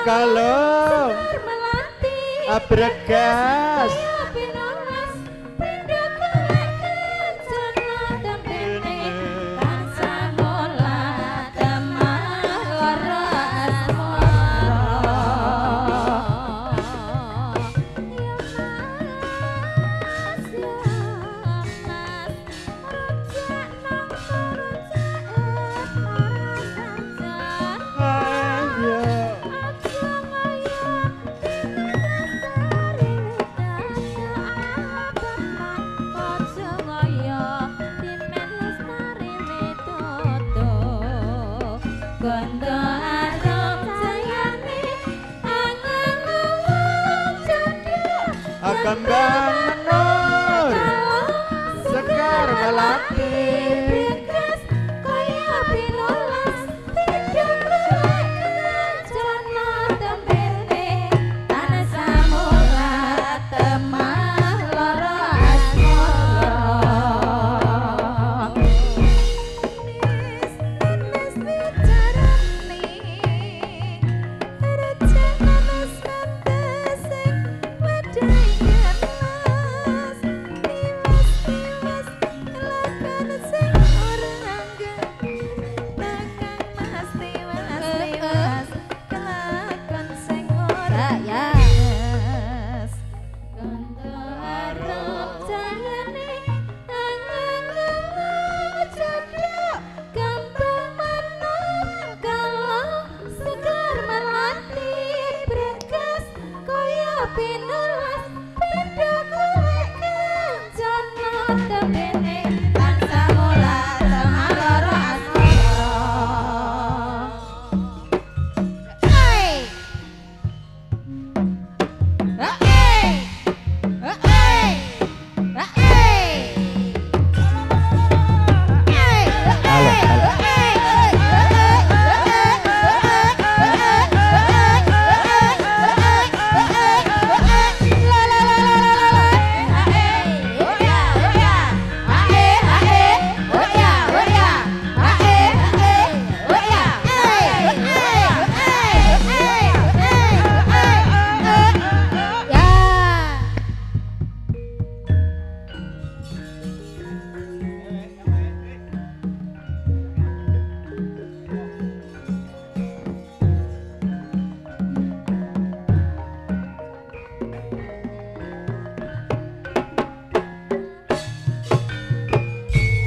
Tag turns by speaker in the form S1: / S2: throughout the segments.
S1: Kalau Abregas Kembang menur Sekar melati Bregas kaya pinolas Hidup lelaki Jana tembene Tanah samula temah loro asmara Nis bicarani Receh manis nantesing wedai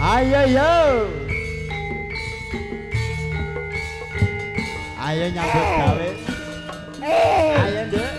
S1: Ayo yo, ayo nyambut gawe, ayo dek,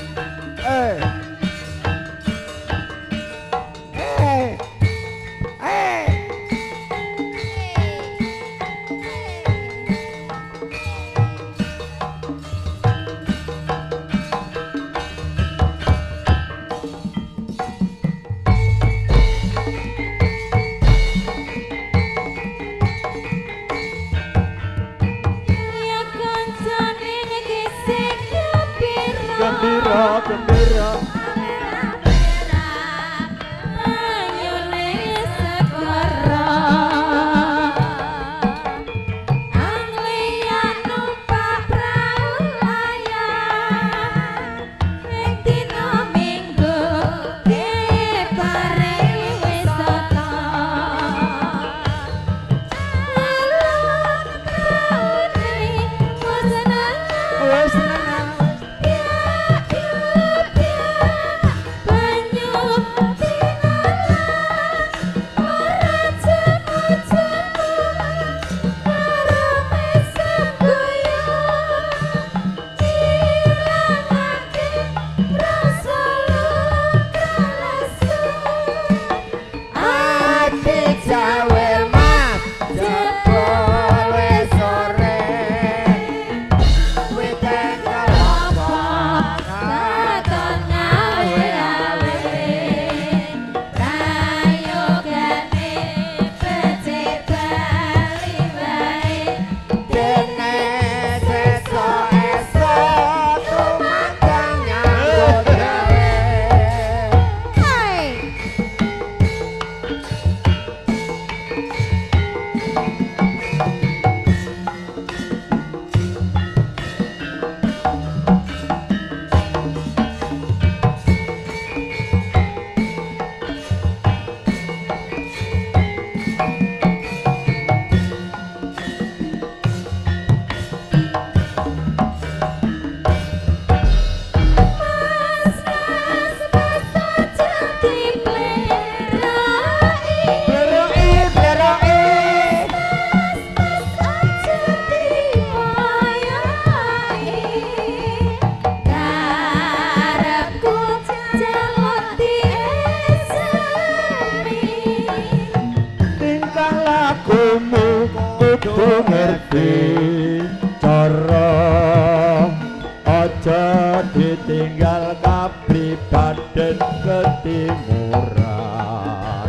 S1: murah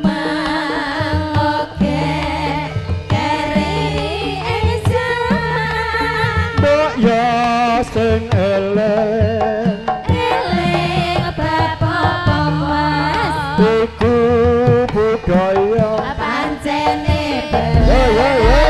S2: Mangoke keri ejaman
S1: mbok yo sing eleng
S2: eling bapak mas
S1: iku budaya
S2: pancene
S1: yo yo yo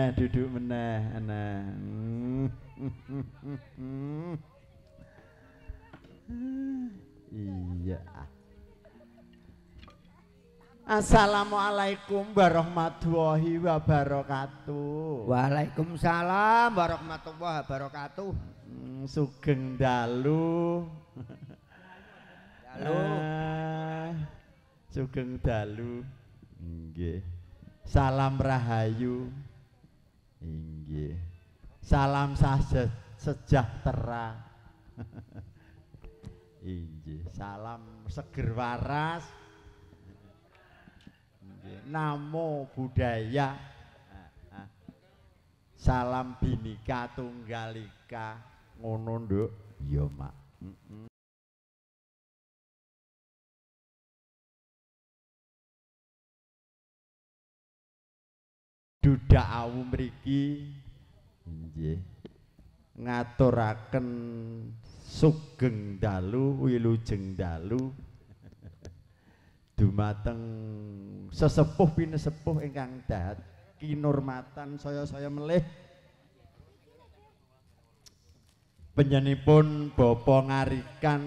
S1: Batu duduk meneh ana. Iya. Assalamualaikum warahmatullahi wabarakatuh.
S3: Waalaikumsalam warahmatullahi wabarakatuh.
S1: Sugeng dalu.
S3: Dalu.
S1: Sugeng dalu. Nggih. Salam rahayu. Inggih. Salam sejahtera. Inggih. Salam seger waras. Inggih. Namo Buddhaya. Salam Bhinneka Tunggal Ika. Ngono, Nduk. Iya, Mak. dudak awu mriki nggih ngaturaken sugeng dalu wilujeng dalu dumateng sesepuh pinesepuh ingkang dahat kinurmatan saya melih panjenenganipun Bapa ngarikan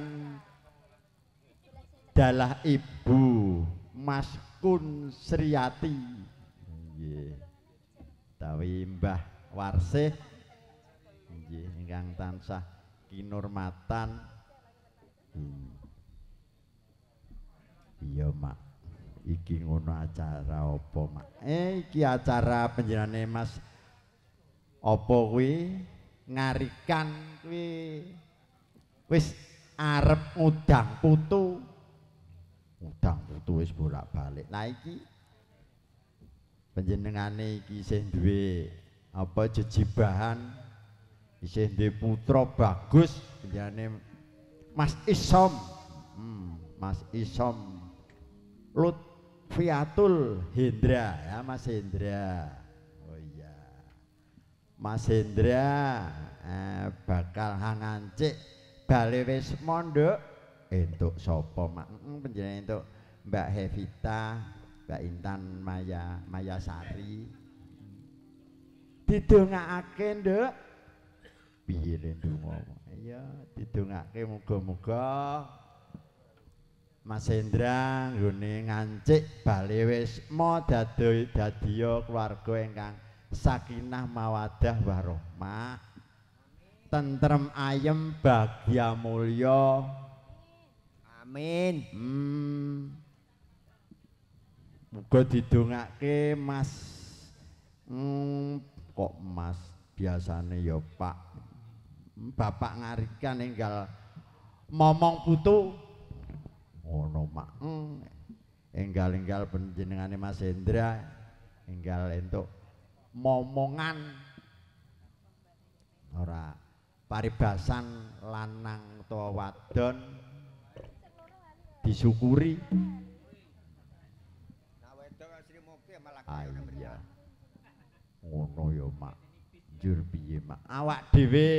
S1: dalah Ibu Mas Kun Sriyati nggih tawi Mbah Warsih nggih ingkang tansah kinurmatan iya Mak iki ngono acara apa Mak iki acara panjenengane Mas apa kuwi ngarikan kuwi wis arep ngudang putu wis bolak-balik lah iki panjenengane iki isih duwe apa jejibahan isih duwe putra bagus panjenengane Mas Isom Mas Isom Lutfiatul Hendra ya Mas Hendra oh iya Mas Hendra bakal hangancik bale wis mondok entuk sapa Mak panjenengan entuk Mbak Hevita Mbak Intan Maya Sari didongakake Nduk piye le ndonga iya didongake muga-muga Mas Hendra nggone ngancik bale wis mo dadiya keluarga ingkang sakinah mawaddah warahmah tentrem ayem bahagia mulya amin muga didongake Mas kok Mas biasane ya Pak Bapak ngarikan enggal momong putu ngono Mak enggal panjenengane Mas Hendra enggal entuk momongan ora paribasan lanang utawa wadon disyukuri iya ngono ya Mak njur piye Mak awak dhewe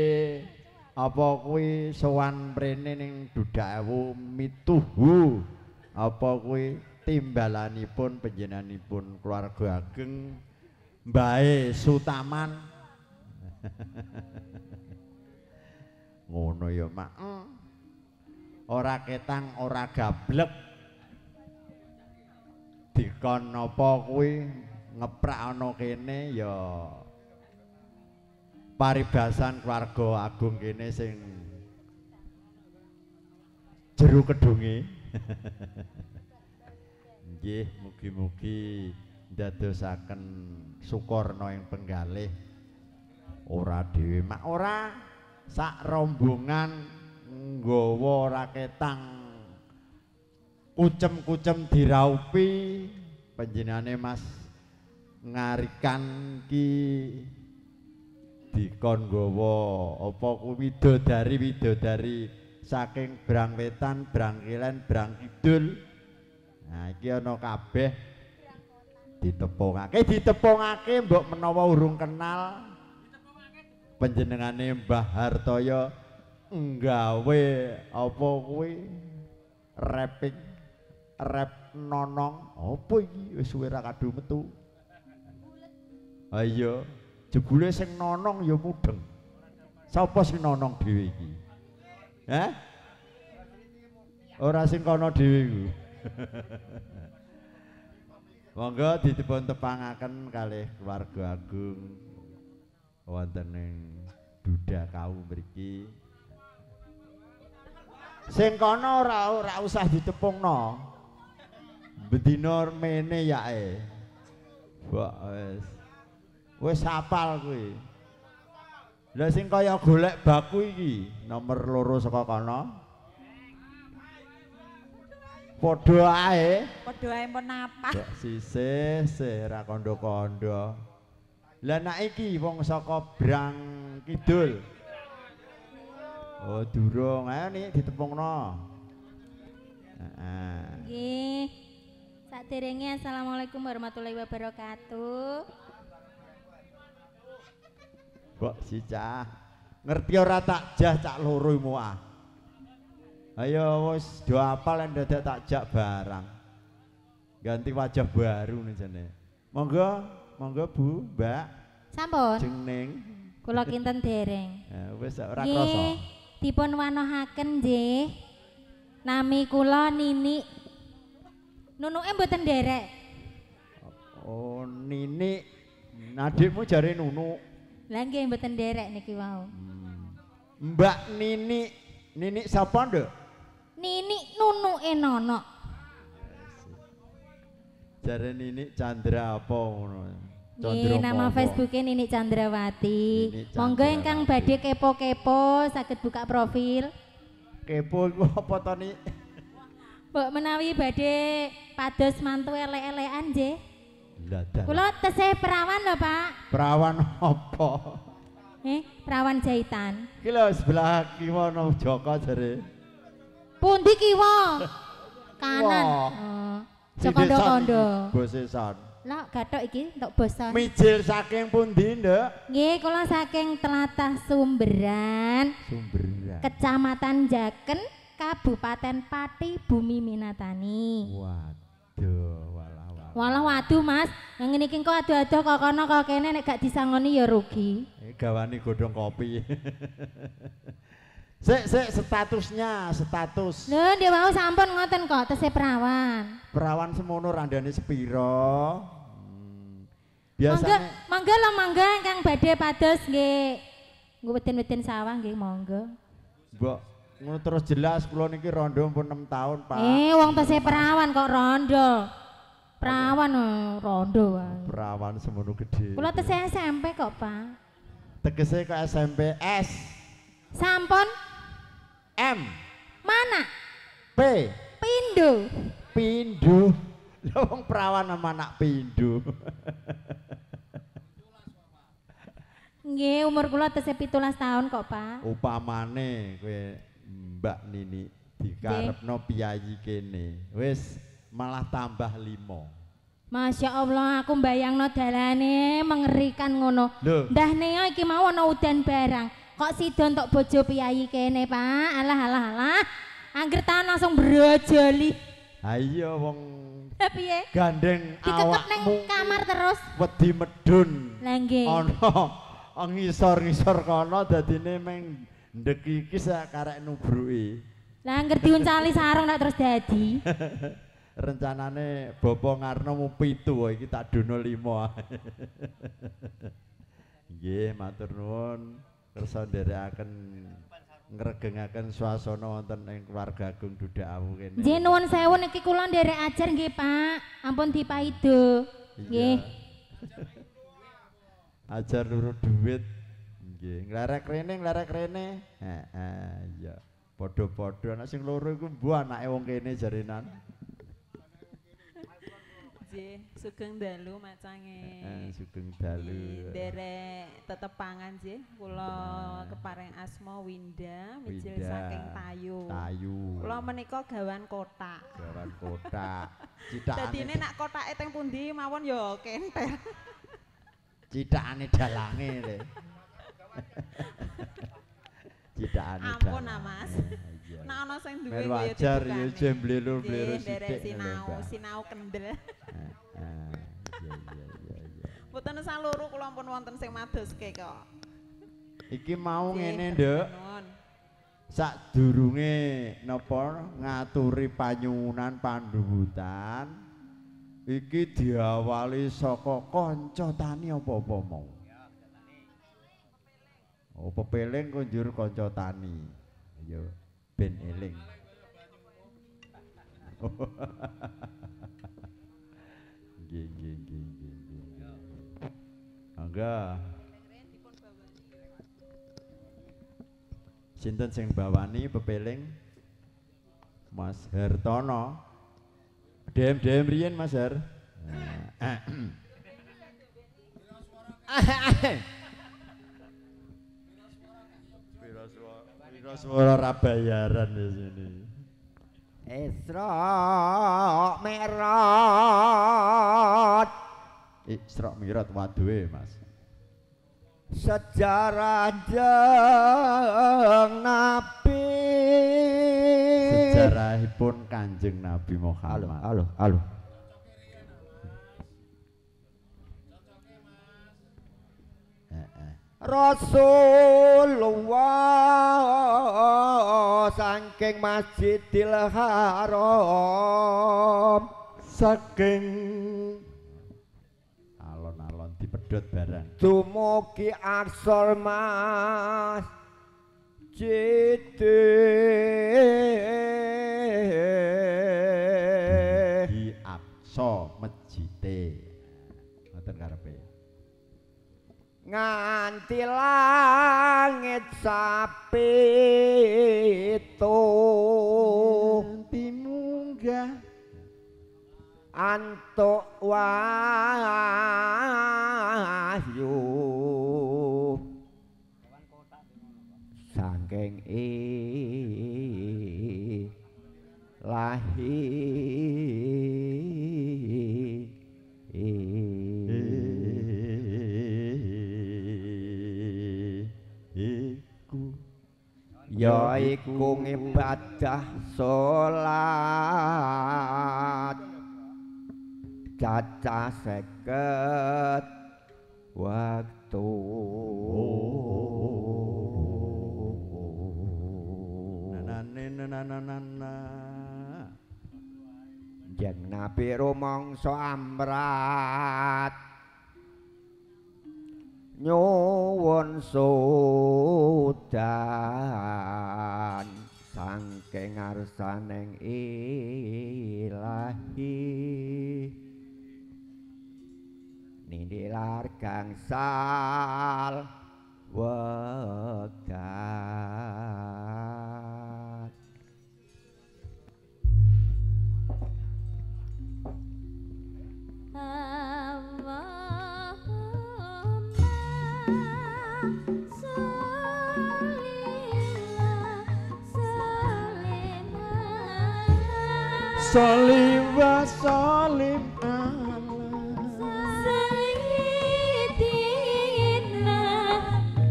S1: apa kuwi sowan mrene ning Dudak Ewu mituhu apa kuwi timbalanipun panjenenganipun keluarga ageng Mbae Sutaman ngono ya Mak ora ketang ora gablek dikon apa kuwi ngeprak ana kene ya paribasan keluarga agung kene sing jero kedunge nggih mugi-mugi ndadosaken sukurna ing penggalih ora dhewe Mak ora sak rombongan nggawa raketang kucem-kucem diraupi panjenengane Mas ngarikan ki dikon nggawa apa kuwi widodari saking Brang Wetan, Brang Kilen, Brang Kidul. Nah iki ana kabeh ditepungake mbok menawa urung kenal panjenengane Mbah Hartoyo nggawe apa kuwi rap nonong apa iki wis suwe ra kadung metu ayo jebule sing nonong ya mudeng sapa sing nonong dhewe iki ora sing kono dhewe iku monggo dipun tepangaken kalih keluarga agung wonten ing Dudak Ewu mriki sing kono ora usah ditepungno bedina mene yae wis hafal kuwi lha sing kaya golek baku iki nomor 2 saka kono padha ae pun apa sisih ra kandha-kandha lah nek iki wong saka Brang Kidul oh durung ayo nih ditepungno
S2: nggih saderenge assalamualaikum warahmatullahi wabarakatuh
S1: Mbok si cah. Ngerti ora tak jah cak loro mu ah. Ayo wis do apal yen dadak tak jak barang. Ganti wajah baru nih jane. Monggo, monggo Bu, Mbak.
S2: Sampun.
S1: Jeneng.
S2: Kula kinten dereng.
S1: Wis ora
S2: Nggih,
S1: krasa.
S2: dipun wanohaken nggih. Nami kula Nini. Nunuke mboten derek.
S1: Oh, Nini. Adikmu jare Nunu.
S2: Lah nggih mboten derek niki wau.
S1: Mbak Nini. Nini sapa, Nduk?
S2: Nini nunuke Nono.
S1: Jare Nini Chandra apa ngono.
S2: Nggih, nama Facebooke Nini Chandrawati.
S1: Nini
S2: Monggo ingkang badhe kepo-kepo saged buka profil.
S1: Kepo iku apa to, Nik?
S2: Mbok menawi badhe pados mantu elek-elekan nggih.
S1: Lah dah.
S2: Kula tesih perawan lho, Pak.
S1: Perawan apa?
S2: Perawan jahitan.
S1: Ki lho sebelah kiwa no Joko jare.
S2: Pundi kiwa? Kanan.
S1: Wah.
S2: Oh. Jokondo-kondo.
S1: Bosesan.
S2: Lah gathok iki entuk bosan.
S1: Mijil saking pundi, Nduk?
S2: Nggih, kula saking Tlatah Sumberan,
S1: Sumberan.
S2: Kecamatan Jaken, Kabupaten Pati, Bumi Minatani.
S1: Waduh, walah.
S2: Walah waduh Mas, yang ngene iki kok ado-ado kok kono kok kene nek gak disangoni ya rugi.
S1: Gawani godhong kopi. Sik status.
S2: Lho, ndek wau sampun ngoten kok tesih perawan.
S1: Perawan semono randane sepiro?
S2: Monggo,
S1: Biasane
S2: monggo ingkang badhe pados nggih. Nggo weden-weden sawah nggih monggo.
S1: Mbok ngono terus jelas kula niki rondo pun 6 tahun, Pak.
S2: Wong tesih perawan kok rondo. Perawan rondo wae.
S1: Perawan semono gedhe.
S2: Kula tesih SMP kok, Pak.
S1: Tegese ke SMP S.
S2: Sampun
S1: M.
S2: mana?
S1: P.
S2: Pindho.
S1: Pindho. Lah wong perawan sama anak pindho.
S2: Nggih, umur kula tesih 17 tahun kok, Pak.
S1: Upamane kowe Mbak Nini dikarepno piyayi kene. Wis malah tambah 5.
S2: Masya Allah, aku mbayangno dalane mengerikan ngono.
S1: Lho.
S2: Ndah neo iki mau ana udan barang. Kok sida entuk bojo piyayi kene, Pak? Alah. Angger tahan langsung brojoli.
S1: Ha iya wong
S2: Piye?
S1: gandeng
S2: Dikekep ning
S1: awakmu
S2: kamar terus.
S1: wedi medun.
S2: Lah nggih.
S1: Ana ngisor-ngisor kono dadine meng ndek iki sak karek nubruki.
S2: Lah angger diuncali sarung nek terus dadi.
S1: Rencanane Bapak Ngarno mu 7 iki tak dono 5. Nggih, matur nuwun. Kersa nderekaken ngregengaken swasana wonten ing keluarga Agung Dudak Awu kene.
S2: Nggih nuwun sewu niki kula nderek ajar nggih, Pak. Ampun dipaido. Nggih.
S1: Ajar nurut duit. Nggih, nglerek rene. Heeh, iya. Padha-padha anak sing loro iku mbuh anake wong kene jarenan.
S4: Nggih, sugeng dalu macange.
S1: Sugeng dalu.
S4: Derek tetepangan nggih, kula kepareng asma Winda, mijil
S1: Winda.
S4: saking Tayu. Kula menika gawan kotak.
S1: Gawan kotak. Citakane.
S4: Dadine nak kotake teng pundi mawon ya kentel.
S1: Citakane dalange le. Citakane.
S4: Ampun ah, Mas. Nek ana sing duwe
S1: Melu
S4: ya
S1: ajar ya
S4: ditukani.
S1: jemblelo-blelo
S4: Nggih, derek
S1: sithik.
S4: sinau kendel.
S1: Iya.
S4: Mboten saluru kula pun wonten sing madoske kok.
S1: Iki mau
S4: Nggih,
S1: ngene, Nduk.
S4: nuwun.
S1: Sadurunge napa ngaturi panyuwunan pandhuwutan iki diawali saka kanca tani apa-apa mau. Oh, pepeling kunjur kanca tani. Ayo ben eling. Nggih. Angga. Sinten sing bawani pepeling? Mas Hartono. Dem riyen Mas Har. Pira swara ra bayaran di sini.
S3: Isra Mi'raj.
S1: Isra Mi'raj waduhe Mas.
S3: sejarah Kanjeng Nabi.
S1: Sejarahipun Kanjeng Nabi Muhammad.
S3: Halo. Rasulullah saking Masjidil Haram,
S1: Saking alon-alon dipedhot barang.
S3: dumugi Arsal Masjid.
S1: Di Aqsa Masjide. Ngoten karepe.
S3: Nganti langit sapitu
S1: Nanti munggah
S3: antuk wahyu saking ilahi
S1: iku
S3: yaiku ngibadah salat cacah 50 waktu.
S1: nanana
S3: Jeng Nabi rumangsa amrat nyuwun sudan saking ngarsaning ilahi nindilar gangsal wekdal.
S1: Salim wa salim ala
S2: Sayyidina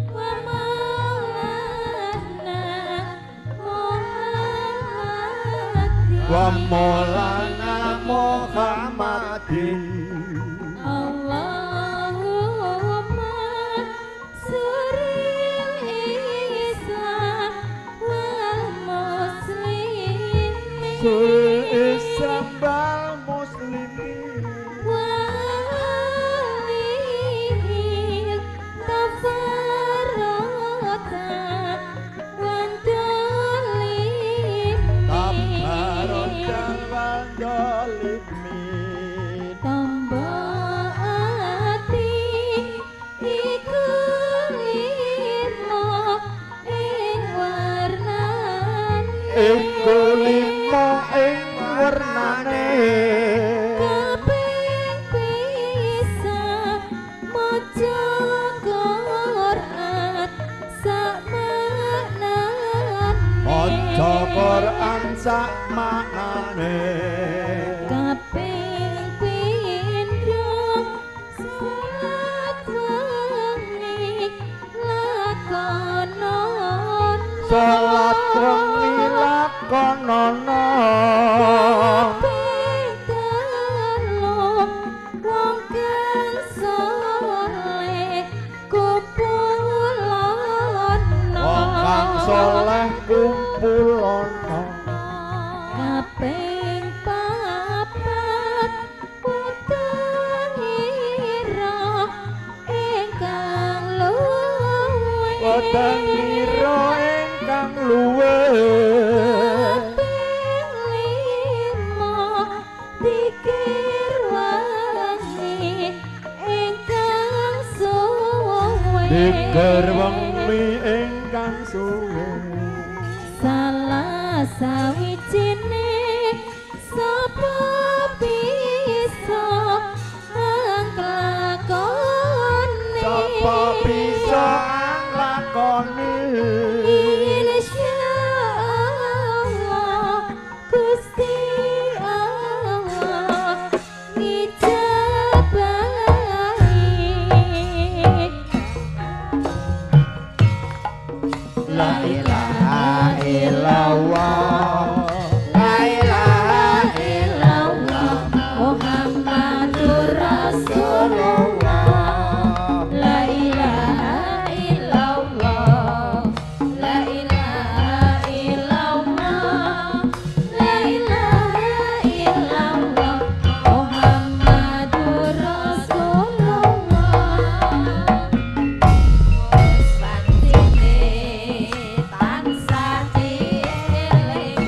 S2: wa maulana Muhammadin
S1: wa maulana Muhammadin.
S2: Allahumma suril Islam wal muslimin
S1: Islam bal muslimin
S2: walihil tafarrota wantolimin
S1: tabarokan wal dolimin.
S2: tambah ati iku limo ing warnane
S1: Iku lima ing warnane
S2: kaping pisan maca Quran sak maknane
S1: maca Quran sak maknane
S2: kaping pindho salat wengi lakonon
S1: salat wengi lakonono
S2: kaping telu wong kang saleh kumpulono
S1: wong kang saleh kumpulono
S2: kaping papat putangira ingkang luwih
S1: Wadangira ingkang luwih
S2: kaping lima dikir wangi ingkang suwe
S1: dikir wengi ingkang suwe
S2: salah sawijining sapa bisa nglakoni
S1: sapa bisa nglakoni
S2: insyaallah Gusti Allah ngijabahi
S3: la ilaha illallah la ilaha illallah
S2: Muhammadur Rasulullah la ilaha illallah la ilaha illallah la ilaha illallah Muhammadur Rasulullah santine tansah dieling-eling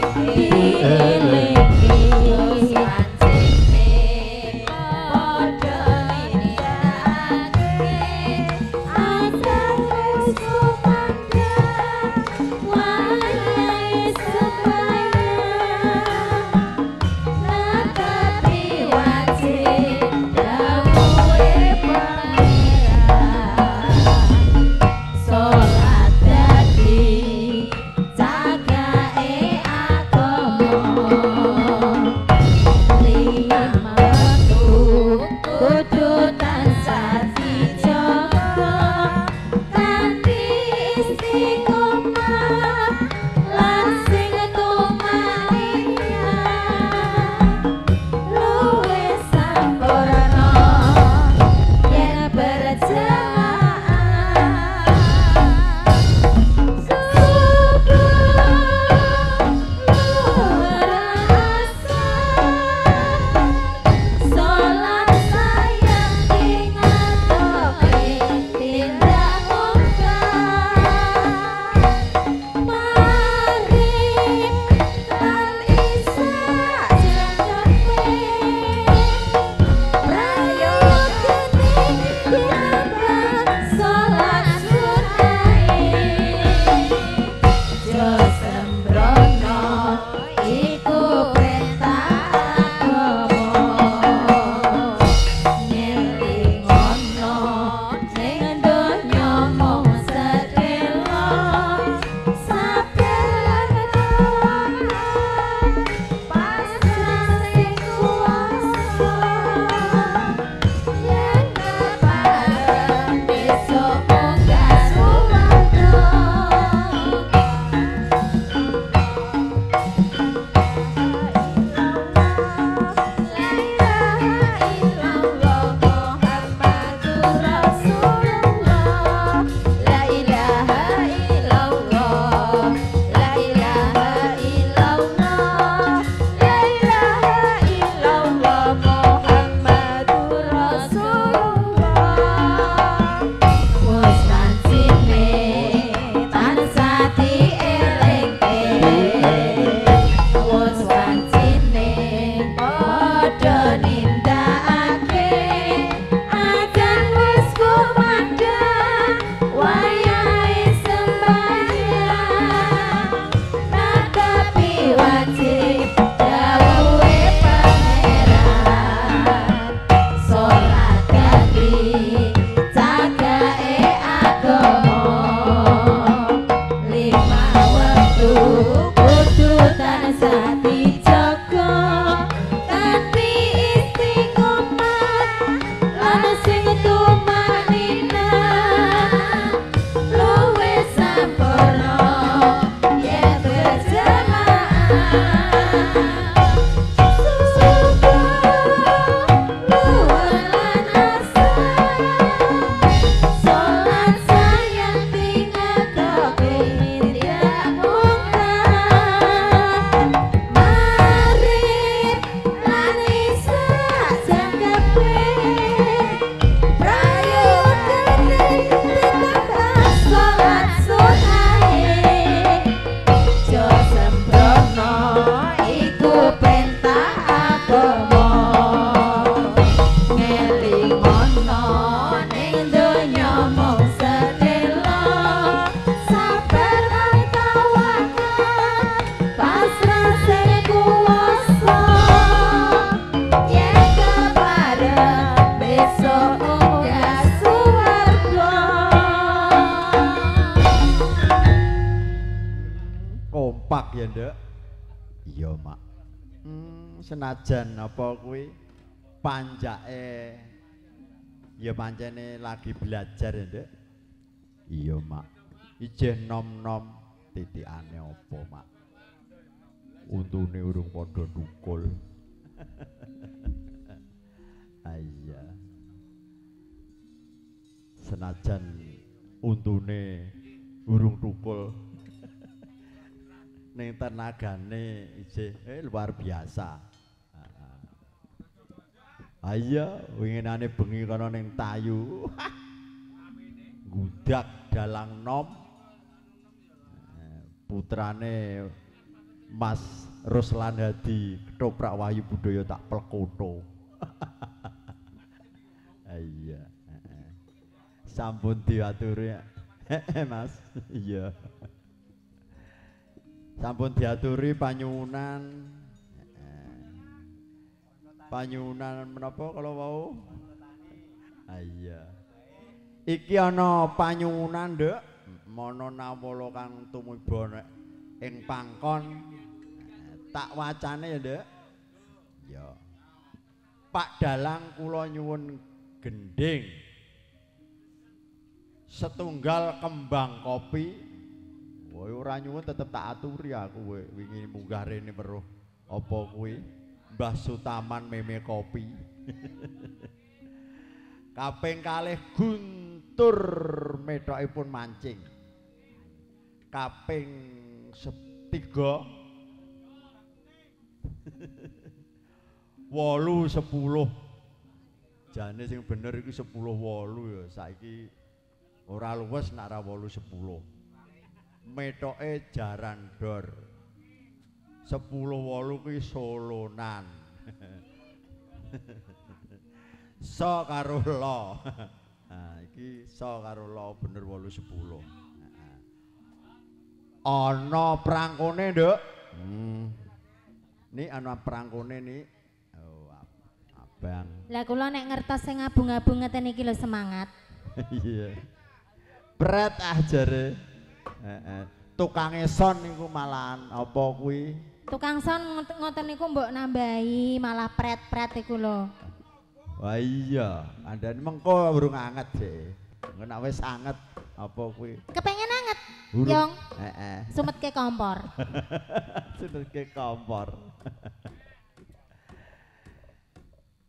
S1: ya nduk. Iya mak. Senajan apa kuwi panjake ya pancene lagi belajar ya nduk. Iya mak. Ijeh nom-nom titikane apa, Mak? Untune urung padha ndukul. Iya. Senajan untune urung tukul ning tenagane isih luar biasa. Iya, winginane bengi kana ning Tayu. Gudak dalang nom. Putrane Mas Ruslan Hadi ketoprak Wahyu Budaya tak plekoto. Iya. Sampun diaturi. Mas. Iya. Sampun diaturi panyuwunan. Panyuwunan menapa kalau wau? Iya. Iki ana panyuwunan, Nduk. Mono nawala kang tumibon ing pangkon. Tak wacane ya, Nduk. Ya. Pak Dalang kula nyuwun gending. Setunggal kembang kopi. Woe ora nyuwun tetep tak aturi aku wingi munggah rene weruh apa kuwi Mbah Sutaman meme kopi. Kaping kalih guntur metokipun mancing. Kaping 3 8 10. Jane sing bener iki 10 8 ya saiki ora luwes nek ora 8 10. Metoke jaran dor. 10 8 kuwi solonan. So karo lo. Nah, iki so karo lo bener 8 10. Ana prangkone, Nduk. Nih ana prangkone nih. Oh, abang.
S2: Lah kula nek ngertos sing ngabung-abung ngeten iki lho semangat.
S1: Iya. Pret jare. Tukange son niku malahan apa kuwi?
S2: Tukang son ngoten niku mbok nambahi malah pret-pret iku lho.
S1: Wah iya, andane mengko urung anget sih. Engko nek wis anget apa kuwi?
S2: Kepengen anget.
S1: Urung.
S2: Yong.
S1: Heeh.
S2: Sumetke kompor.
S1: Sumetke kompor.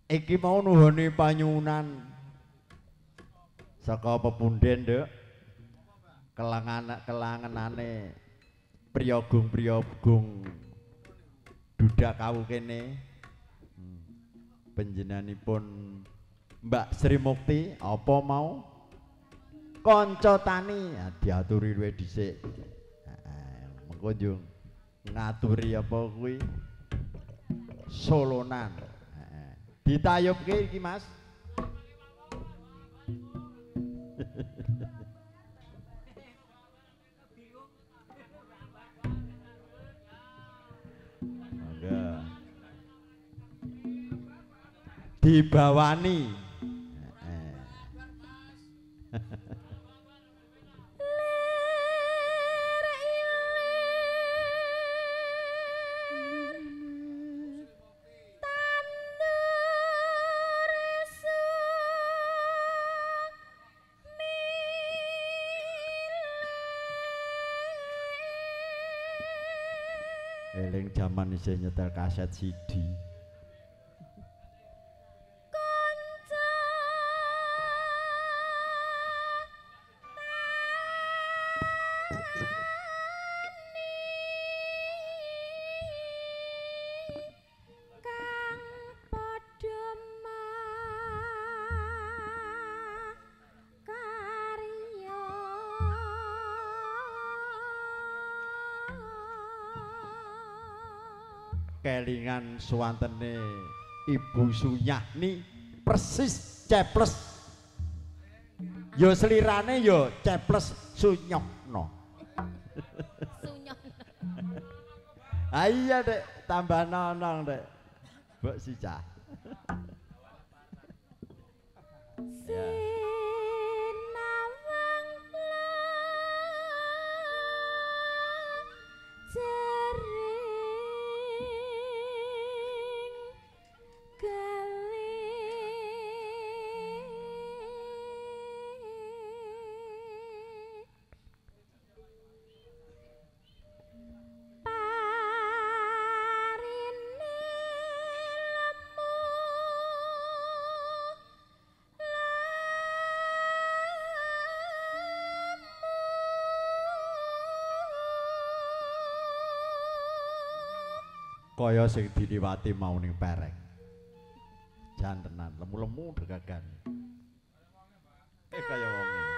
S1: Iki mau nuhoni panyuwunan saka pepunden, Nduk. Kelanganane priyagung-priyagung dudak kawu kene. Panjenenganipun Mbak Sri Mukti apa mau kanca tani diaturi luwih dhisik. Mengko yo ngaturi apa kuwi solonan. Ditayubke iki, Mas. Dibawani. Eling jaman isih nyetel kaset CD. Kelingan suwantene Ibu Sunyahni persis ceples. Yo selirane yo ceples Sunyokno.
S2: Sunyokno.
S1: Iya, Dek, tambah nonong, Dek. Mbok Sica. Ya. kaya sing diliwati mau ning pereng. Jan tenan, lemu-lemu degagan. Kaya wong iki.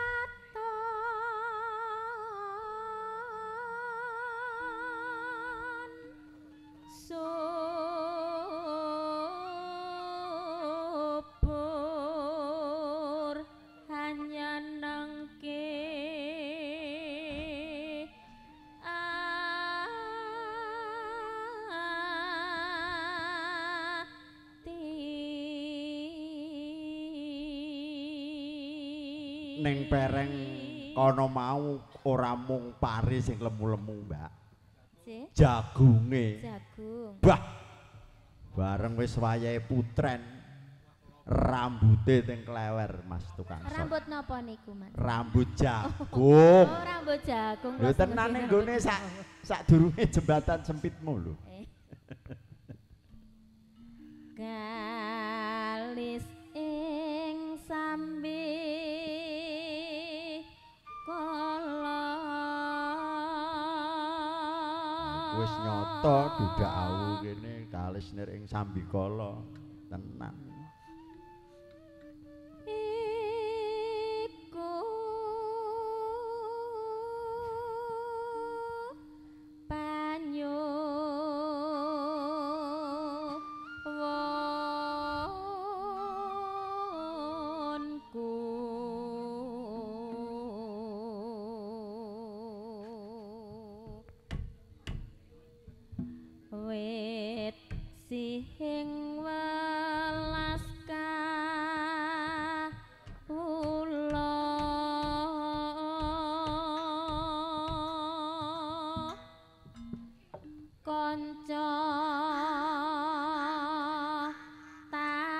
S2: Subur hanya nangke
S1: Ning pereng kono mau ora mung pari sing lemu-lemu, Mbak. Jagunge.
S2: Jagung.
S1: Bah. Bareng wis wayahe putren. Rambute teng klewer, Mas tukang sop.
S2: Rambut napa niku, Mas?
S1: Rambut jagung.
S2: Oh, rambut jagung.
S1: Lho tenan ning gone sak durunge jembatan sempitmu lho.
S2: Galis ing sambi kala
S1: Wis nyoto dudak awu kene kalis nir ing sambikala tenan.
S2: Iku banyu wonku wit sing welas kawula kanca tani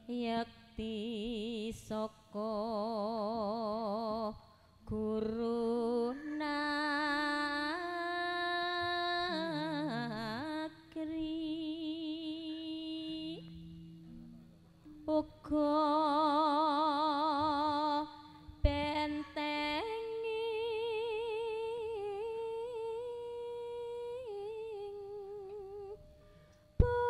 S2: yakti saka guru negeri uga bentenging bangsa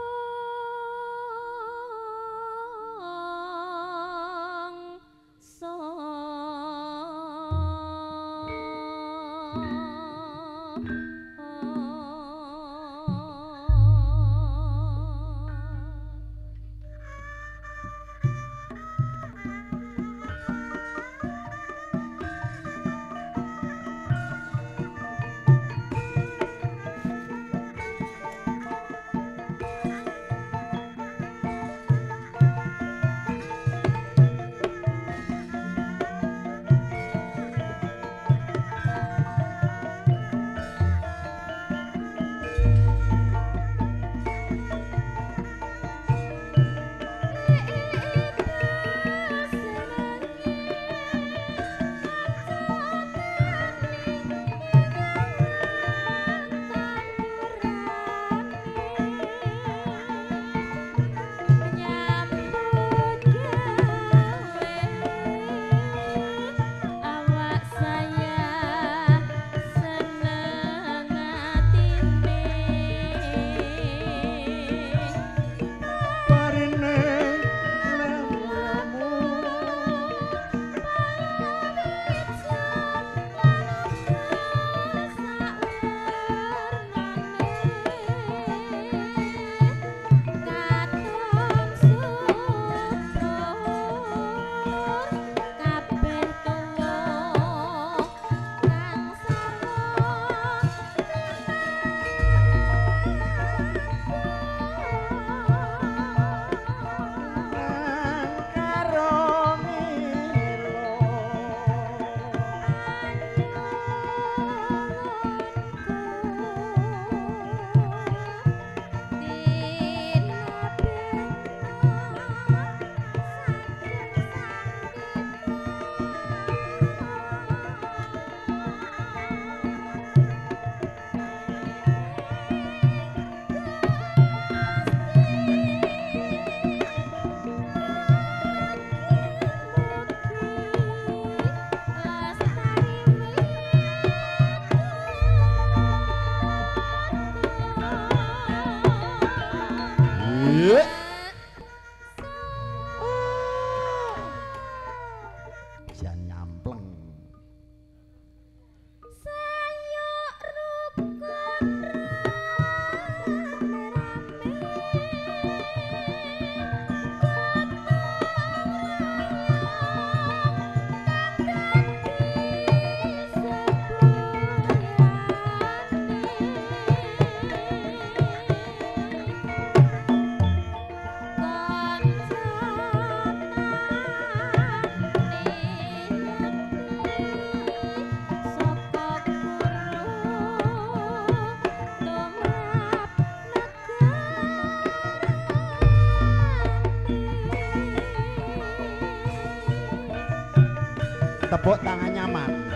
S1: tepuk tangannya mana?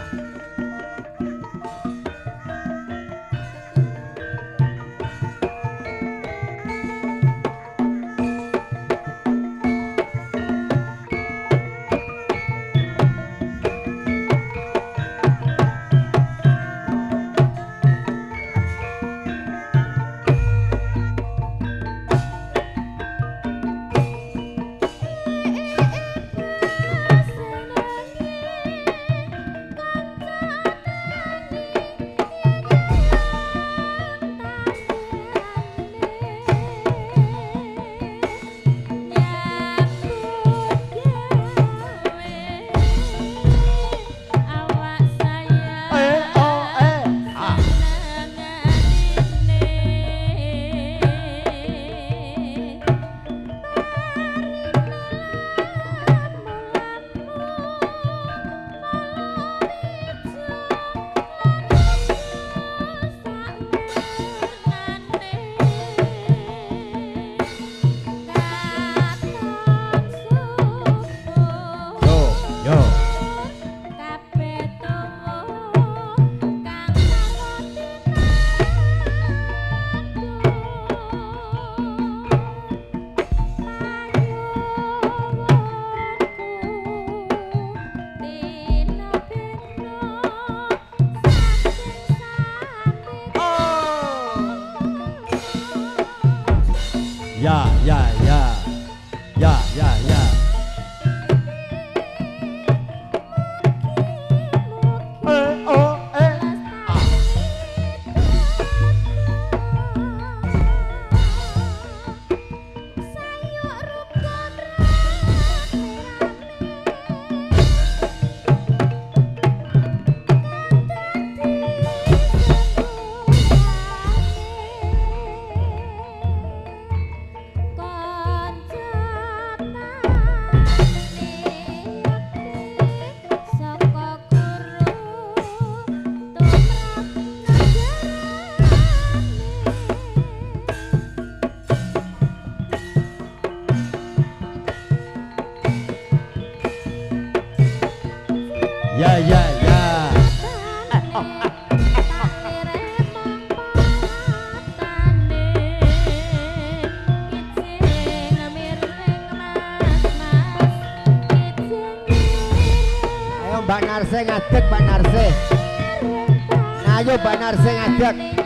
S1: Ya. Mbak Narse ngadeg, Mbak Narse. Ayo Mbak Narse ngadeg.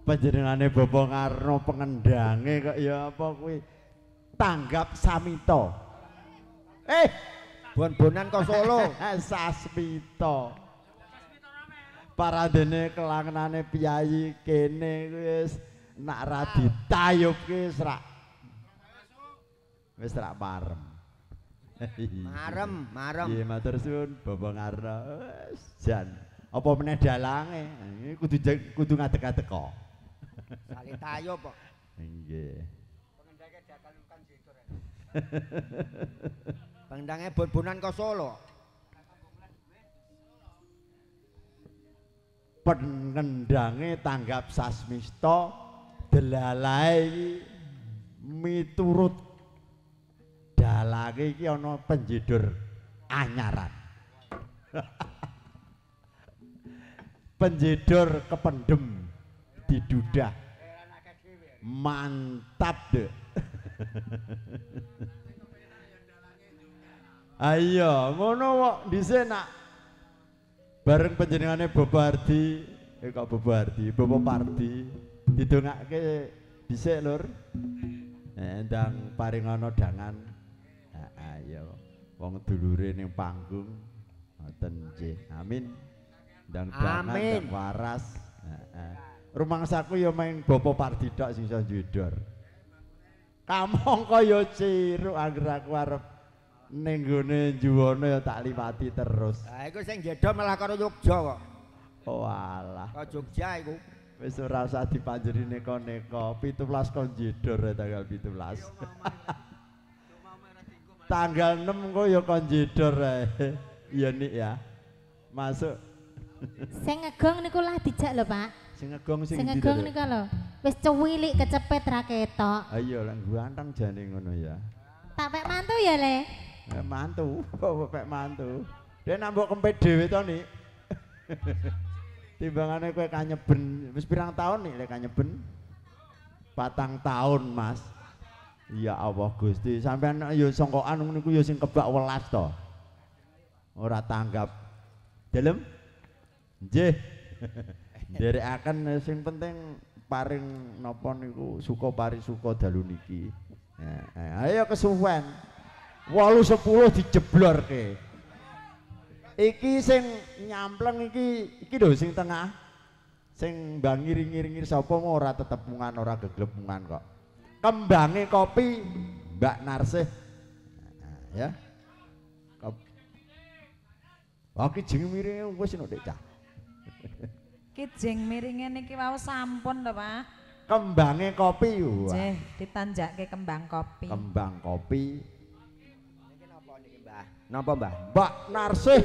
S1: Panjenengane Bapak Ngarno pengendange kok ya apa kuwi tanggap samita.
S3: Bon-bonan kok Solo.
S1: Sasmita. Paradene kelangenane piyayi kene kuwi wis nak ra ditayubke wis rak marem.
S3: Marem.
S1: Nggih matur suwun Bapak Ngarno. Jan apa meneh dalange kudu ngadeg-adeg kok.
S3: Sale tayub kok.
S1: Nggih.
S3: Pengendake dakan kan jitur. Pengendange bon-bonan kok Solo.
S1: Pengendange tanggap sasmista delalahe iki miturut dalange iki ana penjedur anyaran. Penjedur kependem didudah. Mantap deh. Ayo ngono kok dhisik nak bareng panjenengane Bapak Ardi, kok Bapak Ardi, Bapak Pardi didongake dhisik lur. Ndang paringana dangan. Ayo wong dulure ning panggung ngoten nggih. Amin. Ndang dangan ndang waras. Rumangsaku ya main Bapak Pardi tok sing iso njudor. Kamangka ya ciruk anggere aku arep ning gone juwana ya tak liwati terus.
S3: Ha iku sing jedho malah karo Yogya kok.
S1: Oh alah.
S3: Kok Jogja iku.
S1: Wis ora usah dipanjeri neko-neko. 17 kon jedor tanggal 17. Tanggal 6 kok ya kon jedor ae. Iya Nik ya. Masuk.
S2: Sing ngegong niku lah dijak lho, Pak.
S1: Sing ngegong sing
S2: Sing ngegong niku lho. Wis cuwilik kecepet ra ketok.
S1: Ayo lah ganteng jane ngono ya.
S2: Tak pek mantu ya, Le.
S1: Mantu, pek mantu. Dia nambok kempet dhewe to, Nik. Timbangane kowe kanyeben wis pirang tahun nih lek kanyeben? 4 tahun, Mas. Ya Allah Gusti, sampean yo songkokan niku yo sing kebak welas to. Ora tanggap. Dalem? Nggih. Nderekaken sing penting paring napa niku suka parisuka dalu niki. Ayo kesuwen. 8-10 dijeblorke. Iki sing nyampleng iki lho sing tengah. Sing mbang ngiring-ngiring sapa mau ora tetepungan ora geglepungan kok. Kembange kopi Mbak Narsih. Ya. Oke jeng miringe wis nek Dek Cah.
S4: Ki jeng miringe niki wau sampun to, Pak.
S1: Kembange kopi.
S4: Nggih, ditanjakke kembang kopi.
S1: Kembang kopi.
S3: Niki napa niki, Mbah? Napa, Mbah?
S1: Mbak Narsih.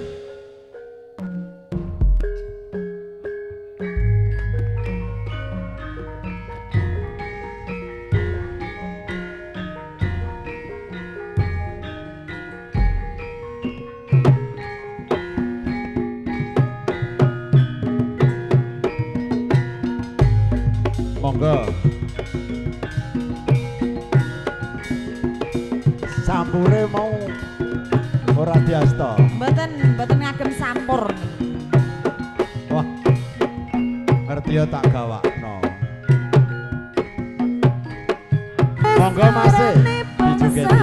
S1: Monggo. Sampure mau ora diasta.
S4: Mboten ngagem sampur.
S1: Wah. Ngerti ya tak gawakno. Monggo Mas dijugeti.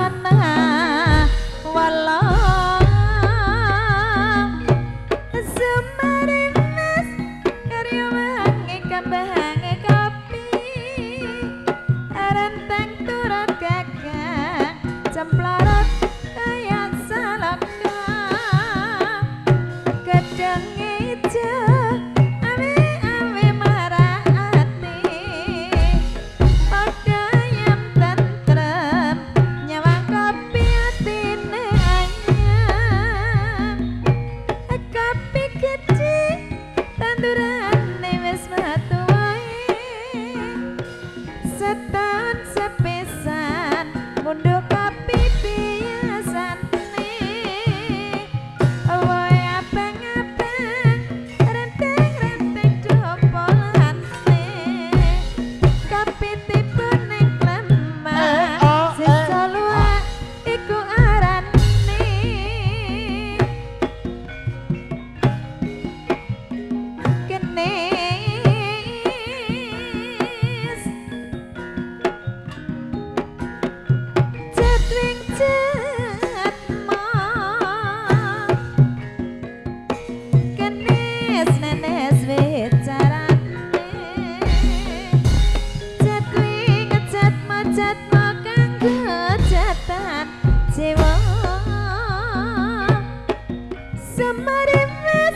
S5: Semarimas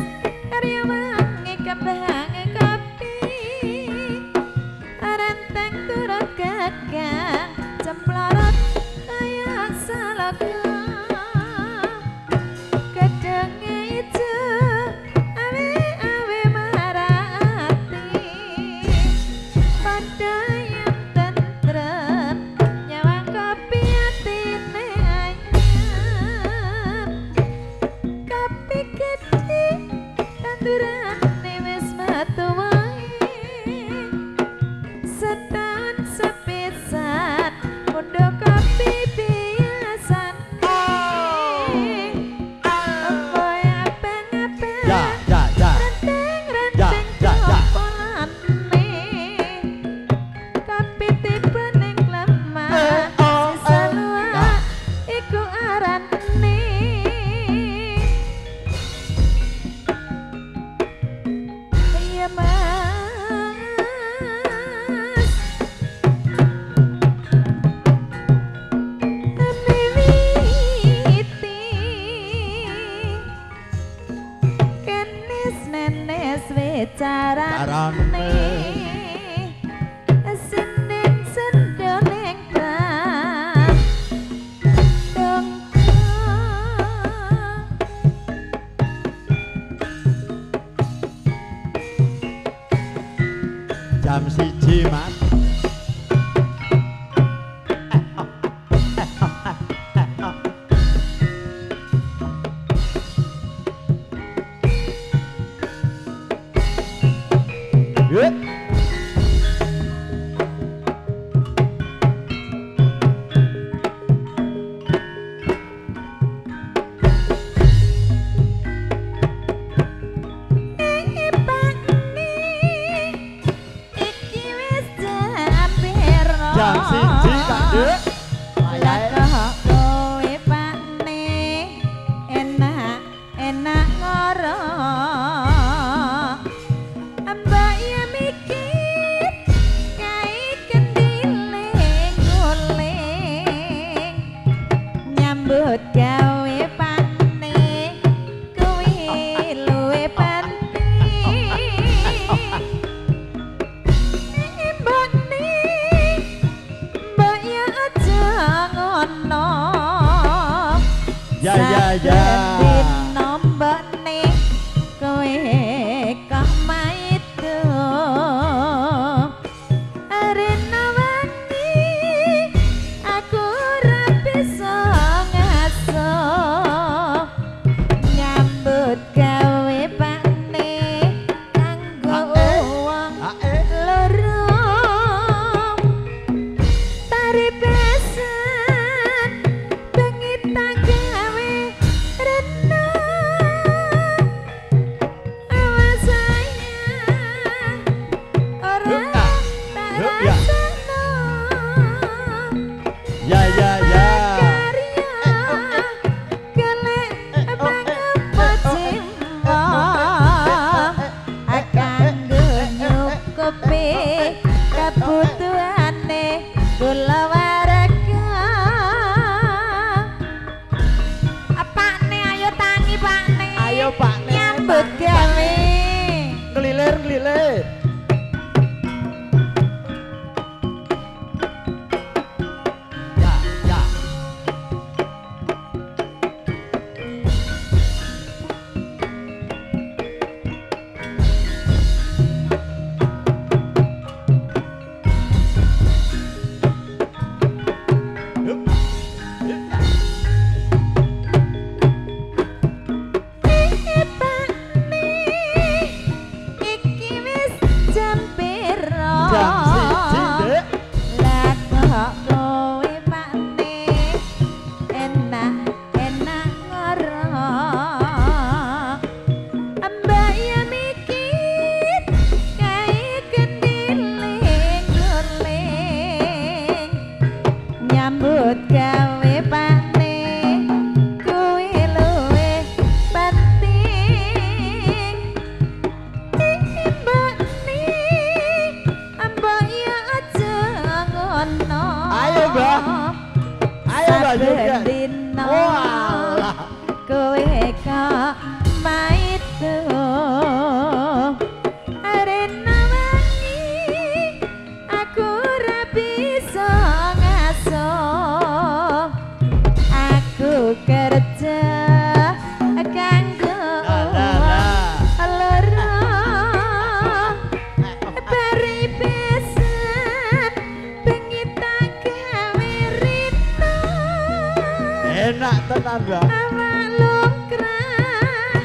S5: karya wangi kabeh kopi renteng turut gagang cemplorot kaya salaka gedenge ijo awe-awe marati pada yang tentrem nyawa kopi atine anyar kopi gede tandurane wis metu wae setahun sepisan muda kopi biasane apa ya pengen
S1: Ya, ya, ya.
S5: renteng-renteng
S1: Ya, ya, ya.
S5: jopolane kopi tipe ning lemah sisa luwak iku arane iya mas miwiti kenis nenes wicarane sinding sendoning bang dongko
S1: Jam 1 Mas. Yuk.
S5: iki wis jam piro
S1: Jam 1 Kak Dek.
S5: lah kowe pakne enak ngoro mbak ya mikir kae kendiling guling nyambut gawe pakne kuwi luwe penting mbakne mbak ya aja ngono
S1: Ya, ya, ya.
S5: nombokne kowe kok maido arena wangi aku ora bisa ngaso nyambut gawe pakne kanggo wong loro tari besan bengi tak gawe rena awas sayang ora tak
S1: Yuk, ya.
S5: rasano
S1: Ya, ya, ya.
S5: karya kelek pangepocimbo kanggo nyukupi kebutuhane kula warga pakne ayo tangi pakne
S1: Ayo, Pakne.
S5: nyambut gawe
S1: Ngelilir. Ya, ya. Yuk.
S5: pakne iki wis maitu arena wangi aku ora bisa ngaso aku kerja kanggo lara bari besan bengi tak gawe rito
S1: Enak tenan, Mbak.
S5: awak longkrah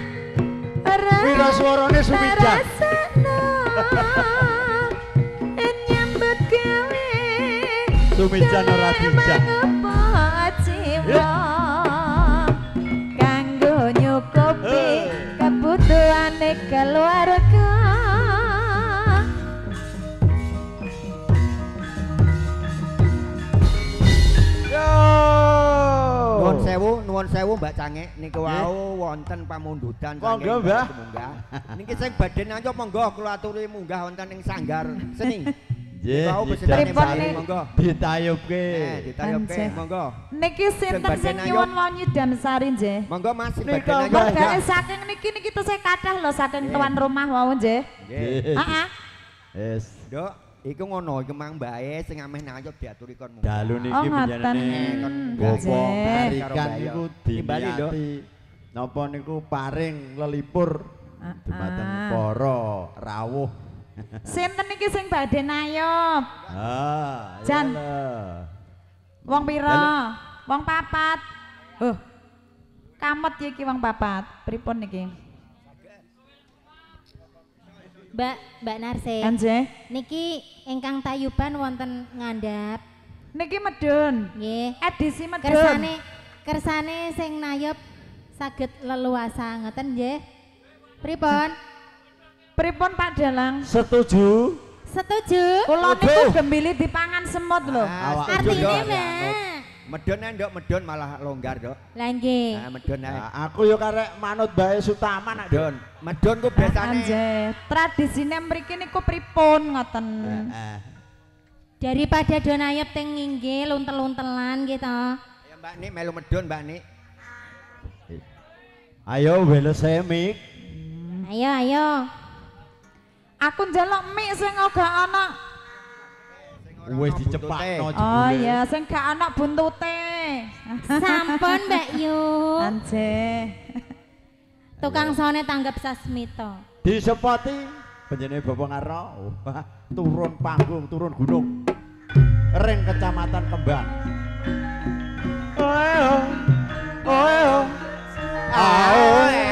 S5: ora
S1: Wira suarane Sumijan.
S5: rasakno nyambut gawe
S1: Sumijan ora dijak.
S5: jiwa kanggo nyukupi kebutuhane keluarga
S3: Nuwun sewu Mbak Cangek niku wau wonten pamundutan
S1: Monggo, Mbah.
S3: munggah. Niki sing badhe nanyo monggo kula aturi munggah wonten ing sanggar seni.
S1: Nggih,
S3: Wau
S1: nggih,
S3: besenane
S5: Pripun
S3: sari
S5: nih?
S3: monggo.
S1: ditayubke.
S3: Ditayubke
S5: Anjir.
S3: monggo.
S5: niki sinten
S3: badhe
S5: sing
S3: nayup.
S5: nyuwun wanyi Damsari nggih
S3: Monggo Mas sing
S1: Nika,
S3: badhe nanyo.
S1: Mbah.
S5: mergane saking niki tesih kathah lho saking tuan rumah wau nggih
S3: Nggih.
S5: heeh
S1: Wis,
S3: Nduk, iku ngono iku mang mbae sing ameh nayup diaturi kon munggah.
S1: dalu
S5: Oh,
S1: niki
S5: ngoten.
S1: panjenengane gopo
S5: Nggih.
S1: tarikan niku
S3: Timbali, Nduk.
S1: diniati napa niku paring lelipur dumateng para rawuh.
S5: sinten niki sing badhe nayup
S1: Ah,
S5: Jan.
S1: iyalah.
S5: wong pira wong papat kamet iki wong papat pripun niki
S2: Mbak Narse.
S5: Anjeh
S2: Niki ingkang tayuban wonten ngandhap.
S5: niki medun
S2: Nggih.
S5: edisi medun
S2: Kersane sing nayup saged leluasa ngoten nggih. Pripun?
S5: pripun Pak Dalang
S1: Setuju?
S2: Setuju?
S5: kula
S1: Aduh.
S5: niku gembili dipangan semut lho
S3: Ah,
S1: Awak
S3: setuju,
S2: Artine,
S3: Nduk.
S2: Mbak.
S3: Medun Nduk, medun malah longgar, Nduk.
S2: Lah nggih.
S3: Nah, medun ae.
S1: Nah, aku yo karek manut bae Sutama nak.
S3: Medun. Medun ku biasane
S5: Anjeh tradisine mriki niku pripun ngoten
S2: Daripada do nayup teng nginggil untel-untelan gitu.
S3: Ya Mbak Nik melu medun Mbak Nik.
S1: Ayo welo semik.
S2: Ayo ayo.
S5: aku njaluk mie sing ora ana
S1: Wis dicepakno
S5: oh
S1: jebule.
S5: iya sing gak ana buntute
S2: Sampun Mbak Yu.
S5: anjeh
S2: Tukang sone tanggap sasmito.
S1: Disepoti penjene Bapak Ngarno. Wah, turun panggung, turun gunung. Ring Kecamatan Kembang. Oeo. Oeo. Ae.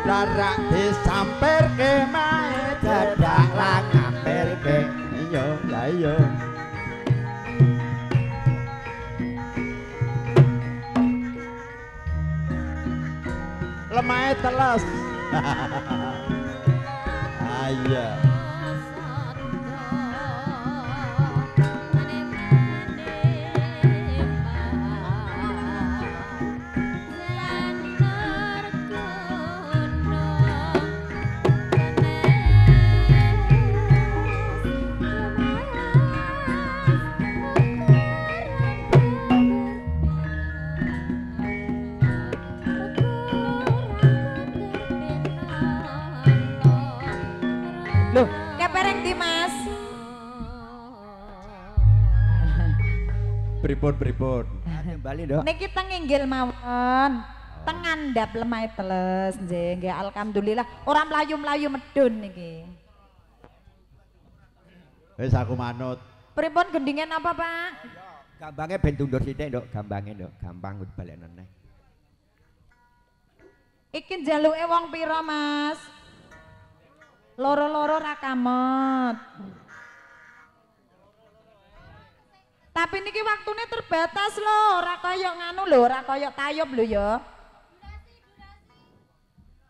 S1: Darak disampirke mae dadak lang ngampirke. Iya, lah iya. Lemahe teles. Ayo.
S5: Loh, kepereng di Mas.
S1: Pripun.
S3: Bali Nduk.
S5: Niki teng inggil mawon. Teng ngandhap lemah teles nggih. Nggih alhamdulillah ora mlayu-mlayu medun niki.
S1: Wis aku manut.
S5: Pripun gendingen apa, Pak?
S3: Gambange ben tundur sithik Nduk, gambange Nduk. Gampang kudu balik neh.
S5: Iki njaluke wong pira, Mas? Loro-loro ra kamet. Tapi niki waktune terbatas lho, ora kaya nganu lho, ora kaya tayub lho ya.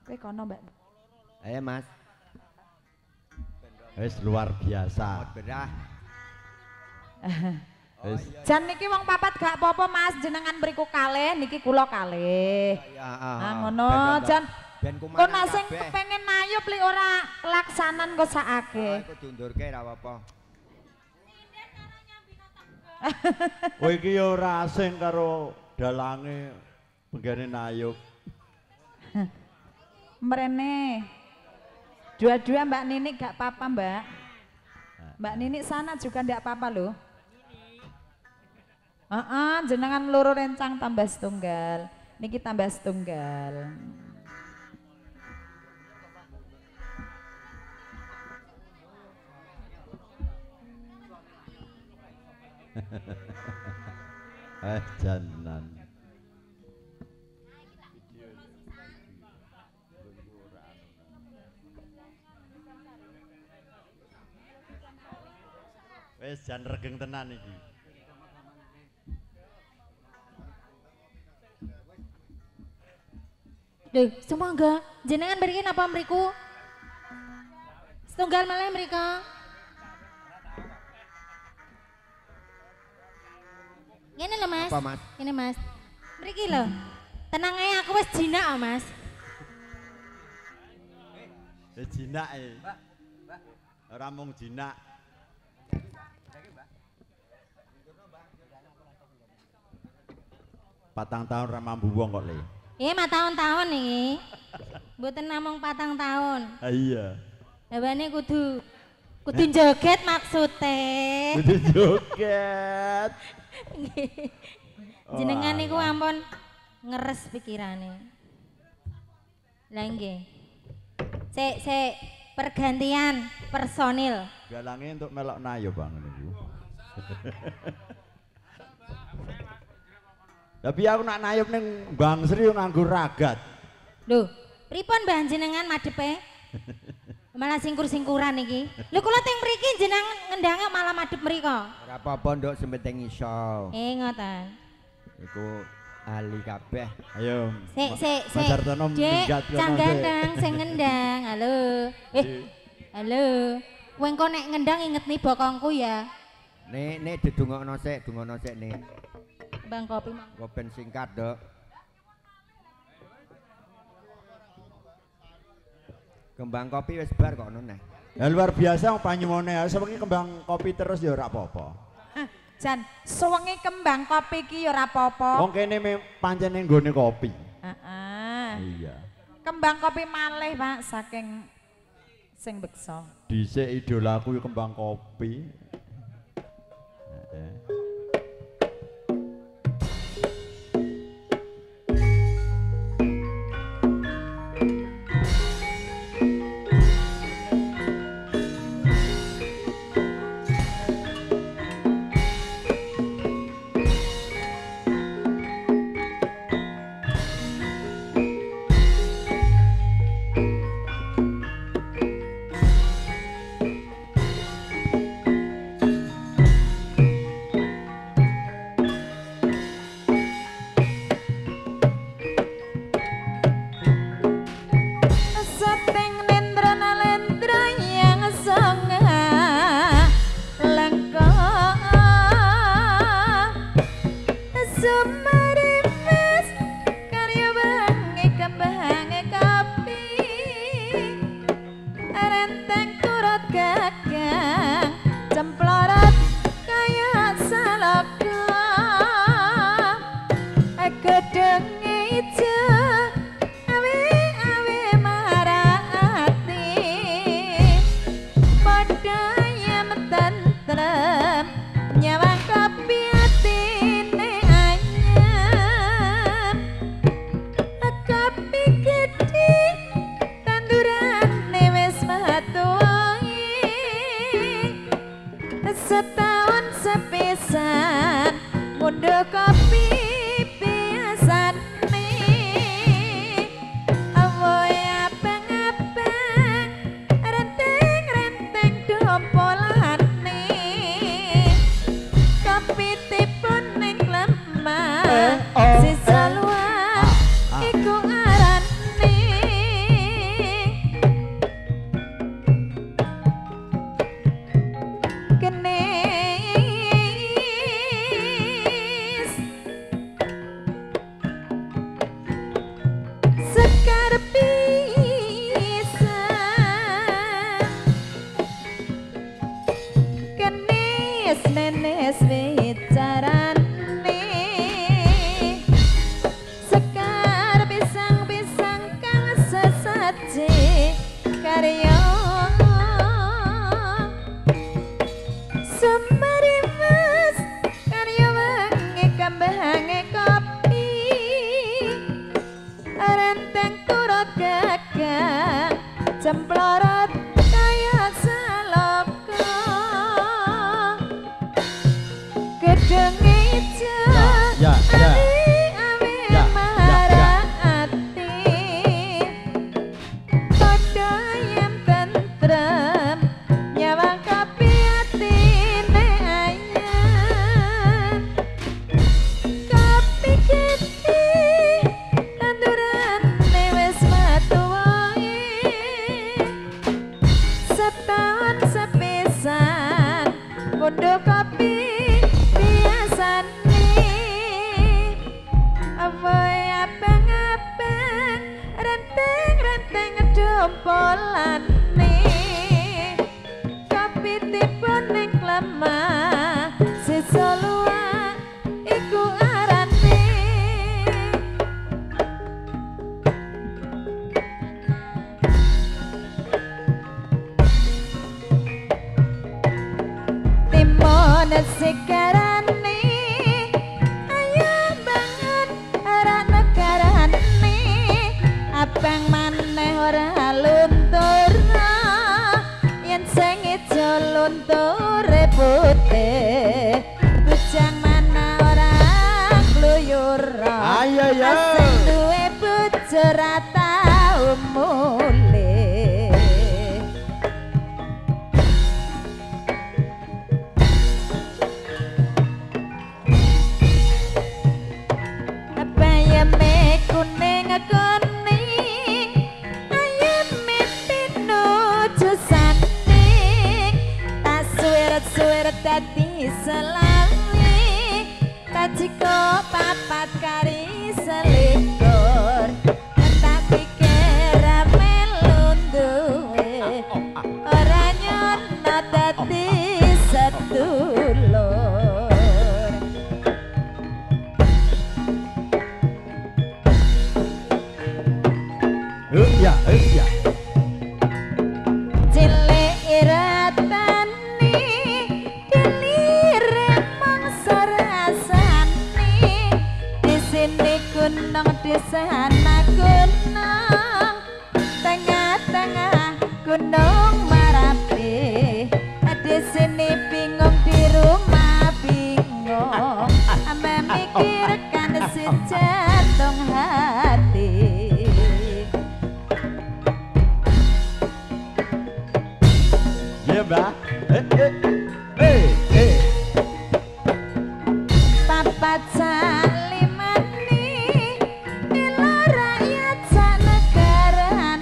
S5: Kowe kono, Mbak.
S3: Ayo Mas.
S1: Wis luar biasa.
S3: Berah.
S1: Wis
S5: Jan niki wong papat gak apa-apa Mas, jenengan mriku kalih niki kula kalih.
S3: Ya,
S5: Ngono Jan.
S3: Ben
S5: Kok
S3: kumanan
S5: nak sing
S3: kabeh.
S5: kepengin nayup li ora kelaksanan kok sakake.
S3: Iku diundurke ra apa-apa.
S1: kowe iki ya ora asing karo dalange benggane nayup.
S5: Mrene. Dua-dua Mbak Nini gak apa-apa Mbak. Mbak Nini sana juga ndak apa-apa loh. Jenengan loro rencang tambah setunggal. Niki tambah setunggal.
S1: Janan. Wes jan regeng tenan iki.
S2: Duh, semoga jenengan berikin apa mriku? Setunggal malah mereka. Ngene lho Mas.
S3: Apa, Mas?
S2: Ngene Mas. Mriki lho. Tenang ae aku wis jinak kok Mas.
S1: Ya jinak e. Ora mung jinak. Patang tahun ra mambu wong kok le.
S2: Mah tahun-tahun iki. Mboten namung 4 tahun.
S1: Iya.
S2: Labane kudu joget maksudnya.
S1: Kudu joget.
S2: Jenengan niku ampun ngeres pikirane. Lah nggih. Sik pergantian personil.
S1: Galange untuk melok nayo Bang niku. Tapi aku nak nayup ning Bang Sri nganggo ragat.
S2: Lho, pripun Mbah jenengan madepe? Malah singkur-singkuran iki. Lho kula teng mriki jenengan ngendhange malah madhep mriko.
S3: Ora apa-apa nduk sementing iso.
S2: Ngoten.
S3: Iku ahli kabeh.
S1: Ayo.
S2: Sik.
S1: Mas Hartono minggat kono.
S2: Cang gandeng sing ngendang. Halo. Halo. Kowe engko nek ngendang ingetni bokongku ya.
S3: Nek didungokno sik nek.
S2: Bang kopi mang.
S3: Kok ben singkat, Dok. Kembang kopi wis bar kok ngono neh.
S1: Ya luar biasa panyuwune. Sewengi kembang kopi terus ya ora apa-apa.
S5: Jan, sewengi kembang kopi ki ya ora apa-apa.
S1: Wong kene pancen ning nggone kopi.
S5: Heeh.
S1: Iya.
S5: Kembang kopi malih, Pak, saking sing beksa.
S1: Dhisik idolaku ya kembang kopi.
S5: wis nenes wicarane sekar pisang-pisang kang sesaji karya semarimas karya wangi kambange kopi renteng turut gagang cemplorot kaya saloka gedeng ijo
S1: Ya, ya, ya.
S5: awi
S1: Ya, ya,
S5: marang ati padha yen tentrem nyawang kopi atine ayem kopi gede tandurane wis metu wae setahun sepisan pondok kopi biasane abang-abang renteng-renteng dompolane kopi tipe ning lemah sisa luwak iku arane timun sekarane ayo bangun ora negarane abang maneh ora luntur yen sing ijo lunture putih bujang mana ora gluyur
S1: Ayo ya.
S5: sing duwe bojo ra tau mulih bayame kuning-kuning ayame pinuju santing tak suweret-suweret dadi selawe tajiko papat kari selikur tak pikir melu duwe ora nyono dadi sedulur
S1: Ya, ya.
S5: cilik iratane dilire mangsa rasane di sini gunung di sana gunung tengah-tengah gunung Marapi di sini bingung di rumah bingung amba mikirkan si jantung hati
S1: Ya, Mbak. Eh.
S5: papat salimane ilo rakyat sanegarane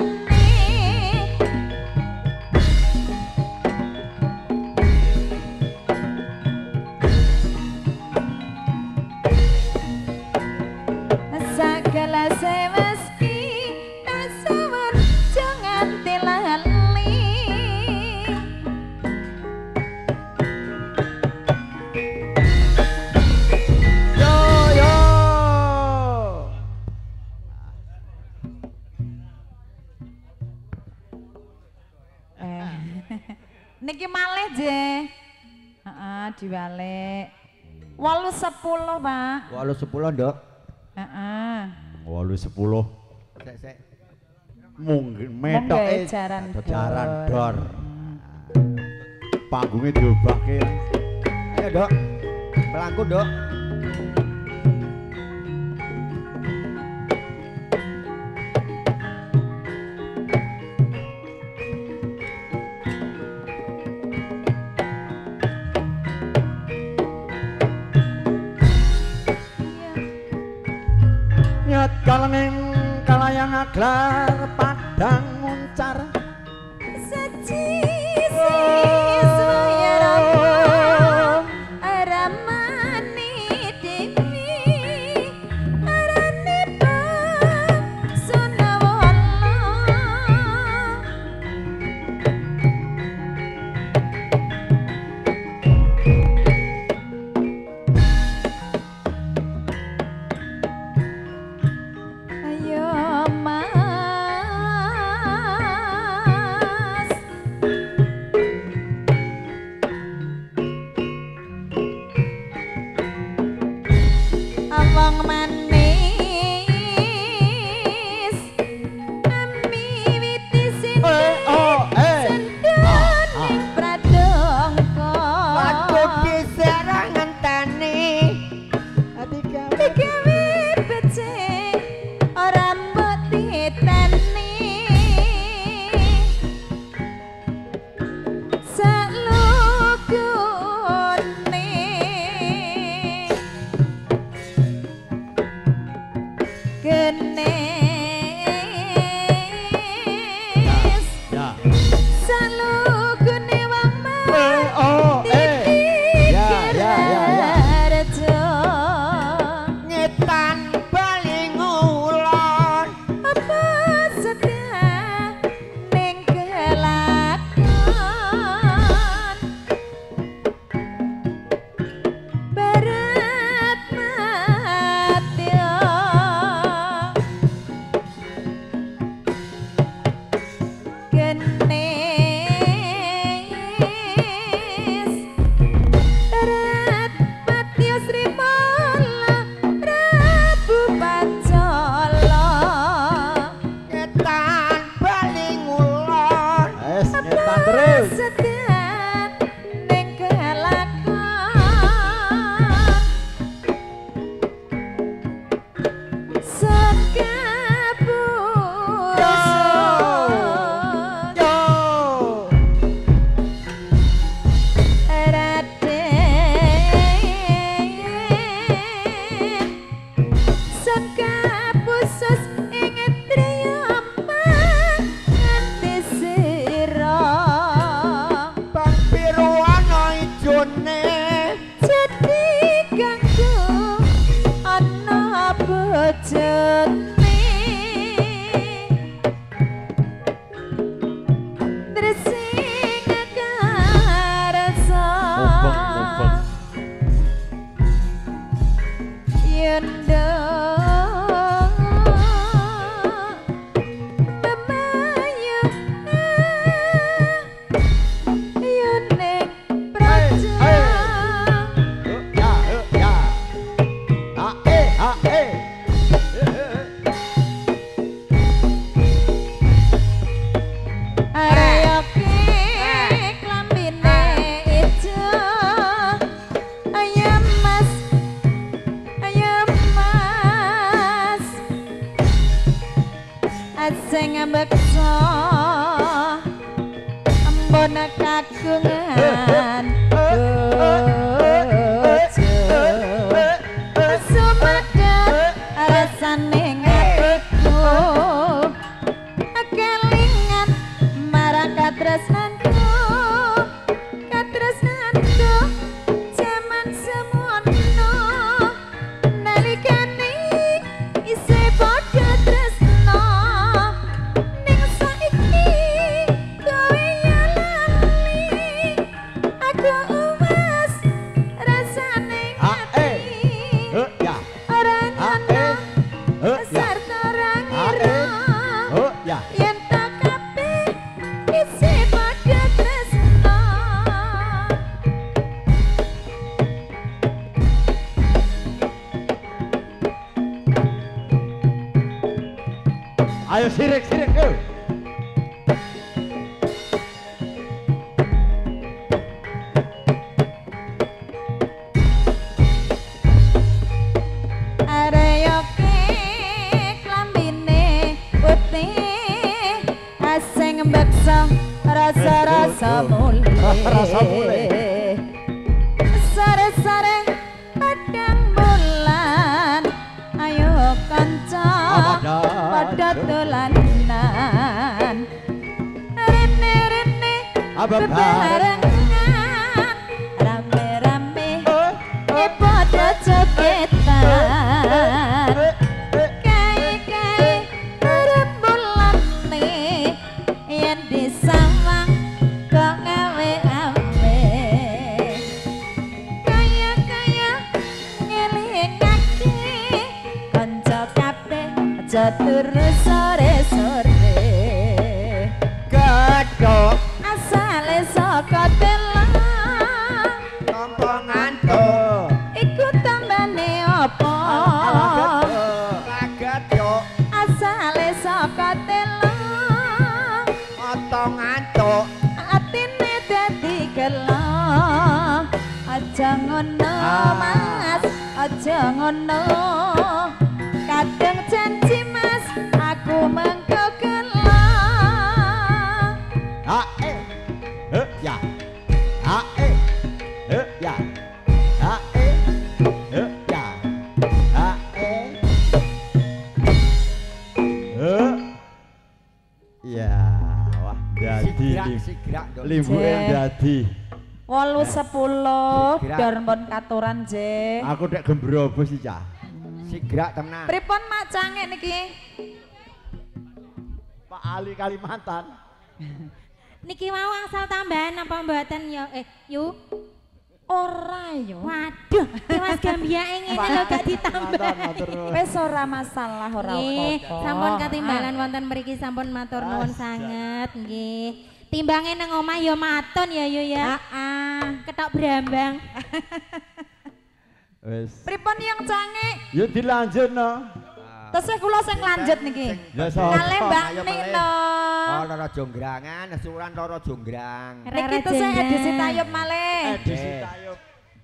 S5: sagala seweski tasawur jangan tilali
S1: Yo, yo.
S5: niki malih je heeh diwalik 8-10 Pak
S3: 8-10 nduk.
S5: heeh
S1: 8-10.
S3: Sek.
S1: Mungkin
S5: Monggo
S1: metoke
S5: jaran
S1: jaran dor. Panggungnya diobake.
S3: Ayo nduk. Melangkut nduk.
S1: Nyat kalenging kalayang aglar padang muncar.
S5: Saji saya rama ramani dewi arane bang sunawala
S1: mubeng.
S5: Yendo sing beksa embon kagungan bojo sumadap rasane ngatiku kelingan marang katresnanku jaman semono nalikane isih padha tresno ning saiki kowe ya lali aku uwas rasane ati
S1: Ya.
S5: ora nyono
S1: Ya.
S5: sarta ora ngira
S1: Ya.
S5: yen tak kabeh isih padha tresno.
S1: Ayo sirik yuk.
S5: Areyoke klambine putih asing mbeksa rasa-rasa mulih
S1: Rasa-rasa mulih.
S5: sare-sare padang bulan ayo kanca padha dolanan rene-rene bebarengan rame-rame padha jogetan kai-kai rembulan yen disawang kok gawe ame kaya-kaya ngelingake kanca kabeh aja turu sore-sore
S3: Gedhok
S5: asale saka telang
S3: tompo ngantuk.
S5: iku tambane apa
S3: Kaget yo
S5: asale saka telang
S3: oto ngantuk.
S5: atine dadi gelo aja ngono mas aja ngono kadang janji mas aku mengko gelo
S1: Ya. Ya. Ya. Ya, wah jadi
S3: Sigrak dong.
S1: limbu yang jadi.
S5: 8-10
S3: Sigrak.
S5: dormon katuran je
S1: Aku dek gembrobo sih cah.
S3: Sigrak tenan.
S5: pripun macange niki
S1: Pak Ali Kalimantan.
S2: Niki mau angsal tambahan apa mboten ya? Yu.
S5: ora yo
S2: Waduh, ki Mas Gambiake ngene lho gak ditambah.
S5: wis ora masalah ora
S2: Nggih,
S5: apa-apa
S2: sampun katimbalan wonten mriki sampun matur nuwun sanget nggih. Timbange nang omah ya maton ya Yu ya.
S5: heeh
S2: Ketok brambang.
S1: Wis.
S5: pripun yang cange
S1: Yo dilanjutno.
S5: tesih kula sing lanjut niki
S1: Lah sapa?
S5: kalih Mbak
S3: Ayo,
S5: Nino
S3: Oh, loro jonggrangan, nesuran loro jonggrang.
S5: niki tesih edisi tayub malih
S1: Edisi tayub.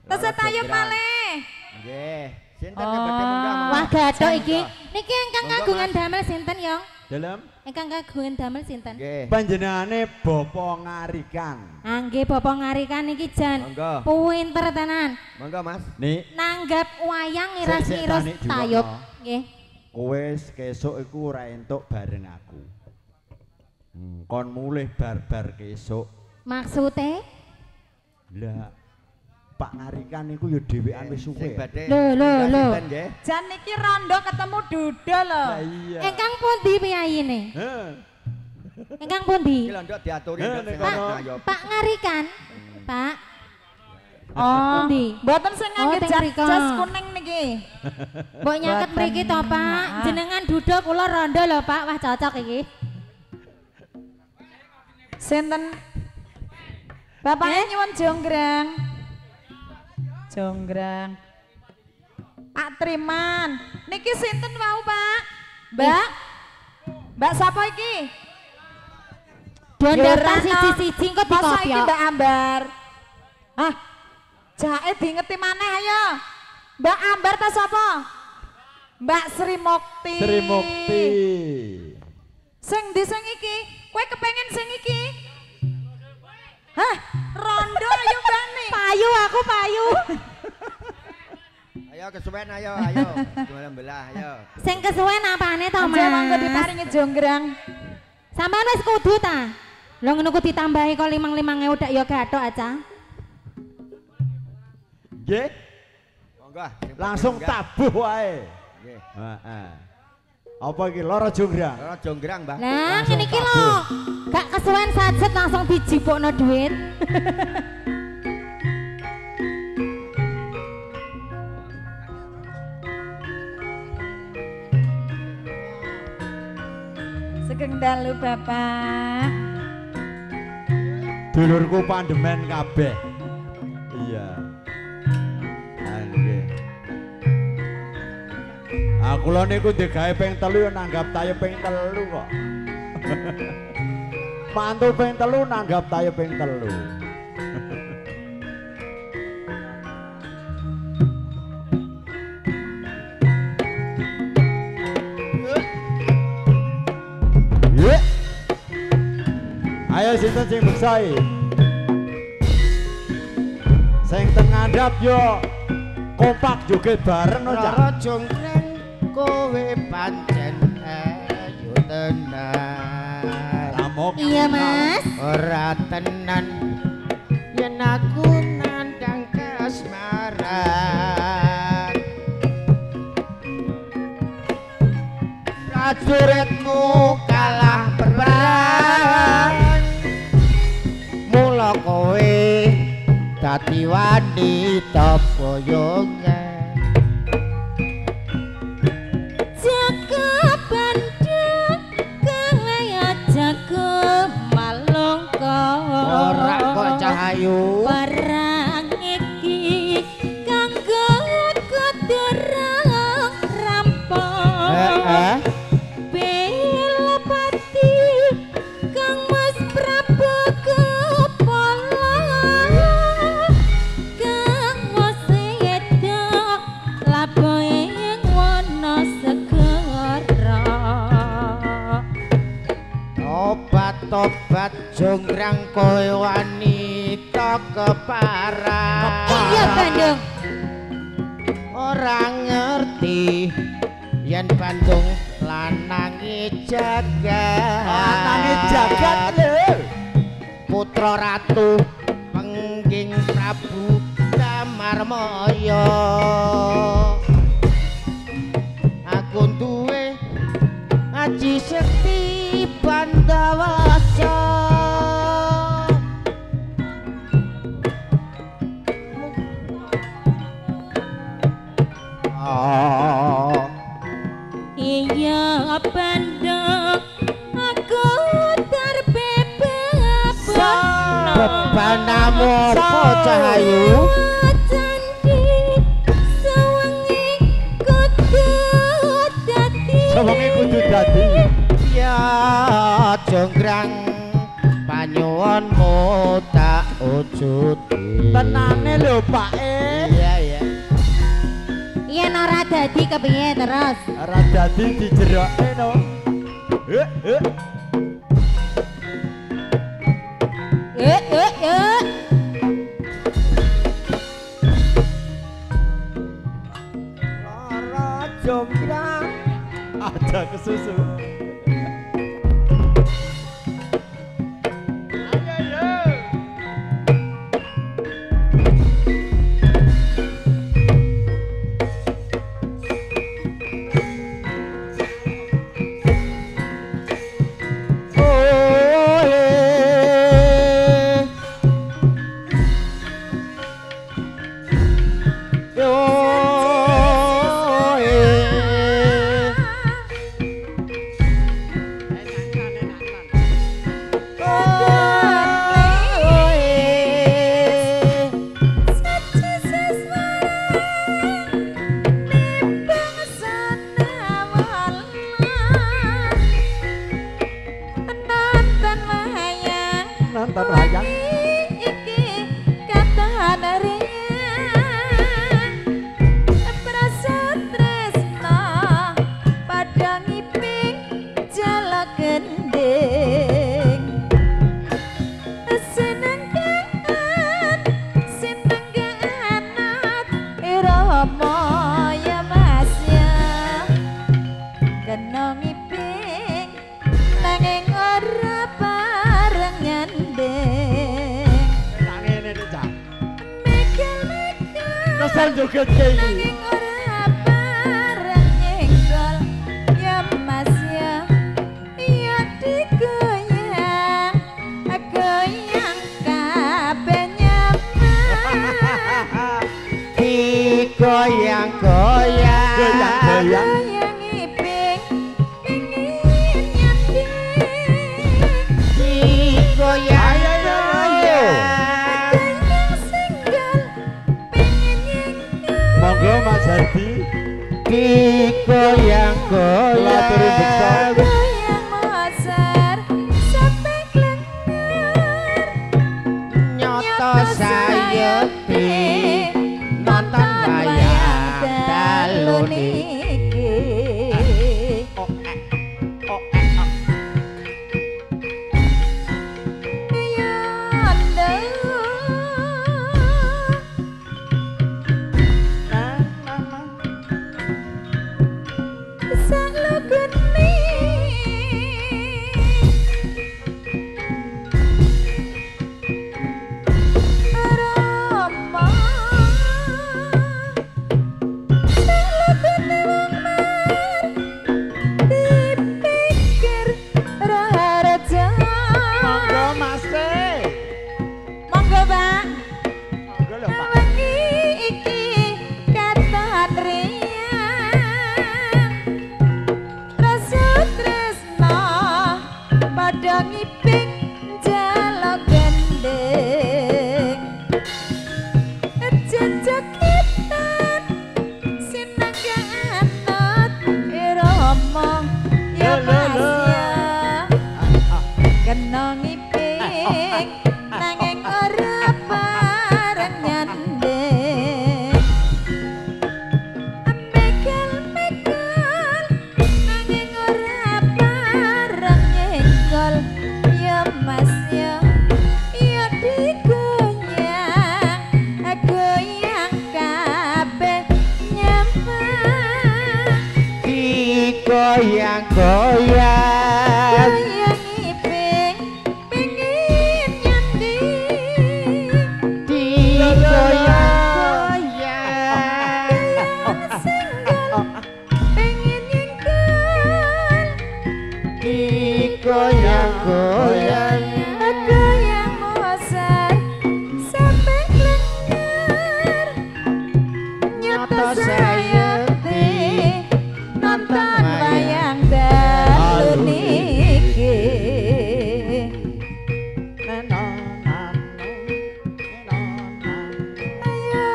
S5: tesih tayub malih
S3: Nggih. Sinten
S5: Oh.
S3: yang badhe munggah?
S2: Wah gathok iki. Niki ingkang
S3: Monggo,
S2: kagungan
S3: Mas.
S2: damel sinten, Yong?
S1: Dalam
S2: Ingkang kagungan damel sinten?
S3: Nggih.
S1: panjenengane Bapa Ngarikan.
S2: Ah nggih Bapak Ngarikan iki jan
S3: Monggo.
S2: pinter tenan.
S3: Monggo, Mas.
S1: Nih,
S2: Nanggap wayang
S1: Sik,
S2: ngiras-ngiras
S1: Tanik,
S2: tayub.
S1: diwono.
S2: Nggih.
S1: kowe kesuk iku ora entuk bareng aku. Kon mulih bar-bar kesuk.
S2: Maksude?
S1: Lah Pak Ngarikan iku ya dhewean wis
S3: Sing
S1: suwe.
S3: badhe.
S2: Lho, lho,
S3: munggah
S2: lho.
S3: sinten, nggih?
S5: jan niki rondo ketemu Duda lho
S1: Lah iya.
S2: Ingkang pundi piyayine?
S1: Heh.
S2: Ingkang pundi?
S3: Iki lho nduk diaturi
S1: Eh,
S3: nduk
S1: nek
S3: sing
S1: kono.
S3: ayo.
S2: Pak Ngarikan. Pak.
S5: Oh,
S2: Ndi?
S5: mboten sing ngangge
S2: teng
S5: jas
S2: mriko.
S5: jas kuning niki.
S2: Mbok nyaket
S5: Boten.
S2: mriki to, Pak.
S5: Maaf.
S2: Jenengan duduk kula rondo lho, Pak. Wah, cocok iki.
S5: Sinten? Bapaknya nyuwun jonggrang. Jonggrang. Pak Triman, niki sinten wau, Pak? Mbak? Mbak sapa iki?
S2: Don
S5: Ya
S2: daftar
S5: ora,
S2: siji-siji kok
S5: Masa iki
S2: dikopiok.
S5: Mbak Ambar? Hah? Jae diingeti maneh ayo. Mbak Ambar ta sapa? Mbak Sri Mukti.
S1: Sri Mukti.
S5: Sing ndi sing iki? Kowe kepengen sing iki? Hah? Rondo ayo Bani.
S2: Payu aku payu.
S3: Ayo kesuwen ayo. Jualan belah ayo.
S2: Sing kesuwen apane to,
S5: Aja mangko
S2: Mas?
S5: diparingi jonggrang.
S2: Sampeyan wis kudu ta? Lho ngono ku ditambahi kok 5.000 dak ya gathok aja.
S1: Nggih,
S3: Monggo.
S1: langsung tabuh wae.
S3: Nggih.
S1: Heeh. Apa iki loro jonggrang?
S3: Ora jonggrang, Mbah.
S2: Lah
S1: Langsung
S2: ngene iki lho. Gak kesuwen sajet langsung dijipukno duit.
S5: Sugeng dalu Bapak.
S1: Dulurku pandemen kabeh. Iya. Nggih. Aku lho niku digawe ping 3 yo nanggap tayo ping 3 kok. Mantul ping 3 nanggap tayo ping 3. Yuk. Ayo sinten sing beksai. Sing teng ngandhap yo kompak joget bareng no Cak.
S3: Ora jonggrang kowe pancen ayu tenan.
S1: Ramok.
S2: Iya, Mas.
S3: Ora tenan yen aku nandang kasmaran. Prajuritmu kalah perang, mula kowe dadi wanita boyongan.
S2: Jaga bandeng kalaya jaga malangka.
S3: Ora kok cahayu.
S2: Barang iki kanggo kuturang rampung.
S3: Heeh.
S2: Bela pati Kang Mas Prabu kepala Kang Mas Edo laboe wana segara.
S3: Tobat-tobat jonggrang kowe wanita keparang.
S2: Iya Bandung.
S3: Ora ngerti yen Bandung lanange jagat.
S1: Lanange jagat lho.
S3: Putra ratu pengging Prabu Damarmaya. Aku duwe aji sekti Pandawasa. Oh.
S2: Iya Bandung aku terbebas
S3: Bebanamu apa cahayu?
S2: Candi sewengi kudu dadi.
S1: Sewengi kudu dadi.
S3: Ya jonggrang panyuwunmu tak wujuti.
S1: Tenane lho Pak
S3: Iya iya.
S2: Yen ora dadi kepiye terus?
S1: Ora dadi dijerokke no. Heh.
S2: Eh.
S3: Lara jonggrang
S1: Aja kesusu. Kesel joget kayak gini.
S3: Goyang-goyang
S1: Goyang-goyang monggo Mas Hardi
S3: goyang-goyang nyoto sayuti nonton wayang dalu niki goyang-goyang goyang-goyang nyoto sayuti nonton wayang dalu niki ayo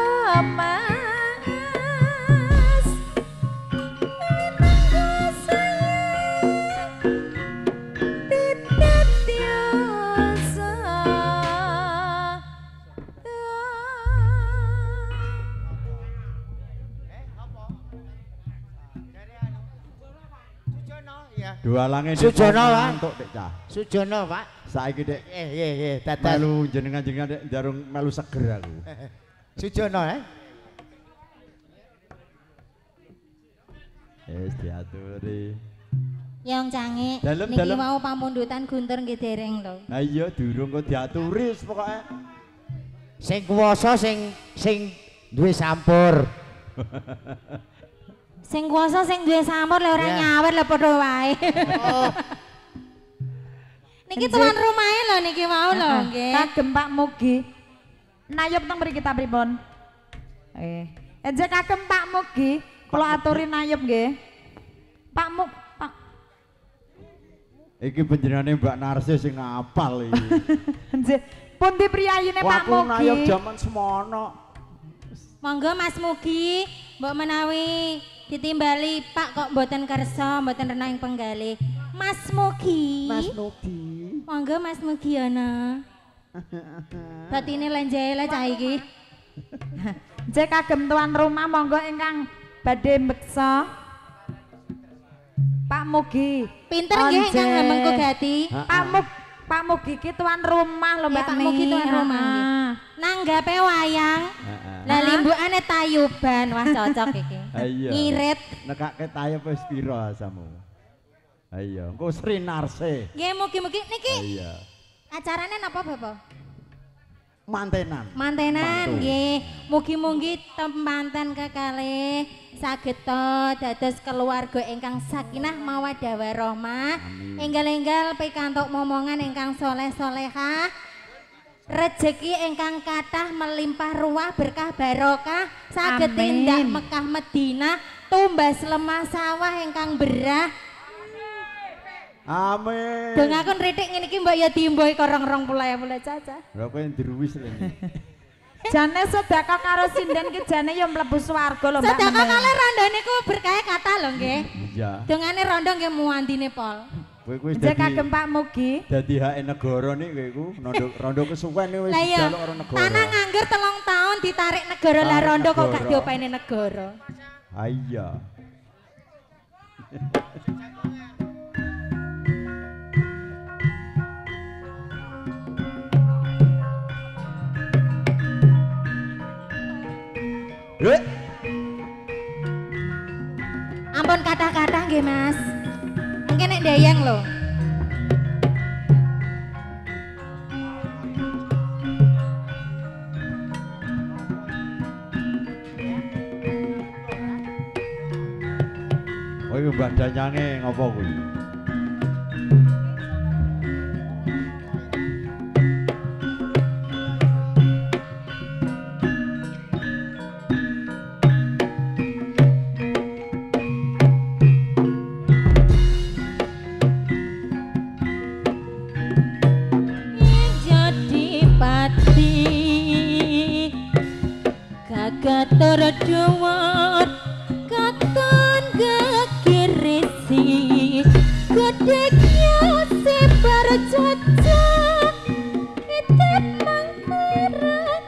S3: mas
S1: dua langit
S3: Sujono, Pak.
S1: ngantuk Dek Cah.
S3: Sujono Pak
S1: Saiki Dek
S3: dadah
S1: melu jenengan Dek jarung melu seger aku.
S3: Sujono
S1: Wis diaturi.
S2: Yang canggih,
S1: Dalem,
S2: niki
S1: dalem.
S2: mau pamundutan Guntur nggih dereng lho.
S1: Ha iya durung kok diaturi wis pokoke.
S3: sing kuwasa sing duwe sampur
S2: Sing kuwasa sing duwe samur lek ora
S3: Ya.
S2: nyawet lek padha wae.
S3: oh
S2: Niki tuan rumahe lho niki mau lho nggih.
S5: Kagem Pak Mugi. Nayup teng mriki kita pripun? Enjek kagem Pak Mugi, kula aturi nayup nggih. Pak Mug, Pak.
S1: Iki panjenengane Mbak Narsis sing ngapal iki.
S5: Enjek pundi priyayine Pak
S1: Waktu nayup
S5: Mugi?
S1: jaman semono.
S2: Monggo Mas Mugi, mbok menawi ditimbali Pak kok mboten kersa, mboten renang ing penggalih. Mas Mugi.
S1: Nugi.
S2: Monggo Mas Mugi ana. Batine lenjele cah iki.
S5: Jek kagem tuan rumah monggo ingkang badhe mbeksa. Pak Mugi.
S2: Pinter nggih ingkang Mengko Gati.
S5: Pak Mugi ki tuan rumah lho Mbak
S2: Pak Mugi tuan rumah nggih. Nanggape wayang. Lah limbukane tayuban. Wah cocok iki.
S1: Iya.
S2: Ngirit.
S1: Nekake tayub wis pira asamu? Ayo, engko Sri Narse.
S2: Nggih mugi-mugi niki.
S1: Iya.
S2: Acarane napa Bapak?
S1: Mantenan.
S2: Mantenan nggih. Mugi-mugi temanten kekalih sageta dados keluarga ingkang sakinah mawaddah warahmah. Enggal-enggal pikantuk momongan ingkang soleh-solehah. Rezeki ingkang kathah melimpah ruah berkah barokah saged tindak Mekah Madinah tumbas lemah sawah ingkang berah.
S1: Amin.
S2: Dongakun ritik ngene iki mbok ya dimboi korong 20.000 caca.
S1: Lha kowe ndruwis rene.
S5: Jane sedekah karo sinden ki jane ya mlebu swarga lho Mbak.
S2: Sedekah kalih rondo niku berkah kathah lho nggih.
S1: Iya.
S2: Dongane rondo nggih muandine pol.
S1: Kowe wis
S5: Jek
S1: dadi
S5: kagem Pak Mugi.
S1: dadi hak negara nik kowe iku rondo kesuwen wis
S2: Lah iya,
S1: dijaluk karo negara.
S2: tanah nganggur 3 tahun ditarik negara lah rondo kok gak diopeni negara.
S1: Ah iya.
S2: Ampun kata-kata nggih Mas. Mungkin nek dayang lho.
S1: Oh iya Mbak Danyange ngopo kuwi?
S2: Gator dhuwur katon gegirisi gedheknya sebar caca itep mangkeret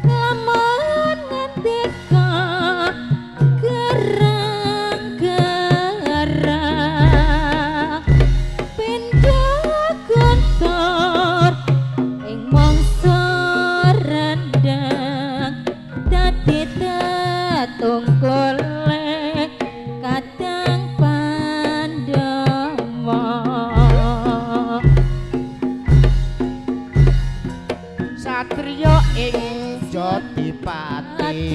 S2: lamun ngendika gerang-gerang pindha gontor ing mangsa dadi tetungkul kadang Pandhawa
S3: satriya ing Jodipati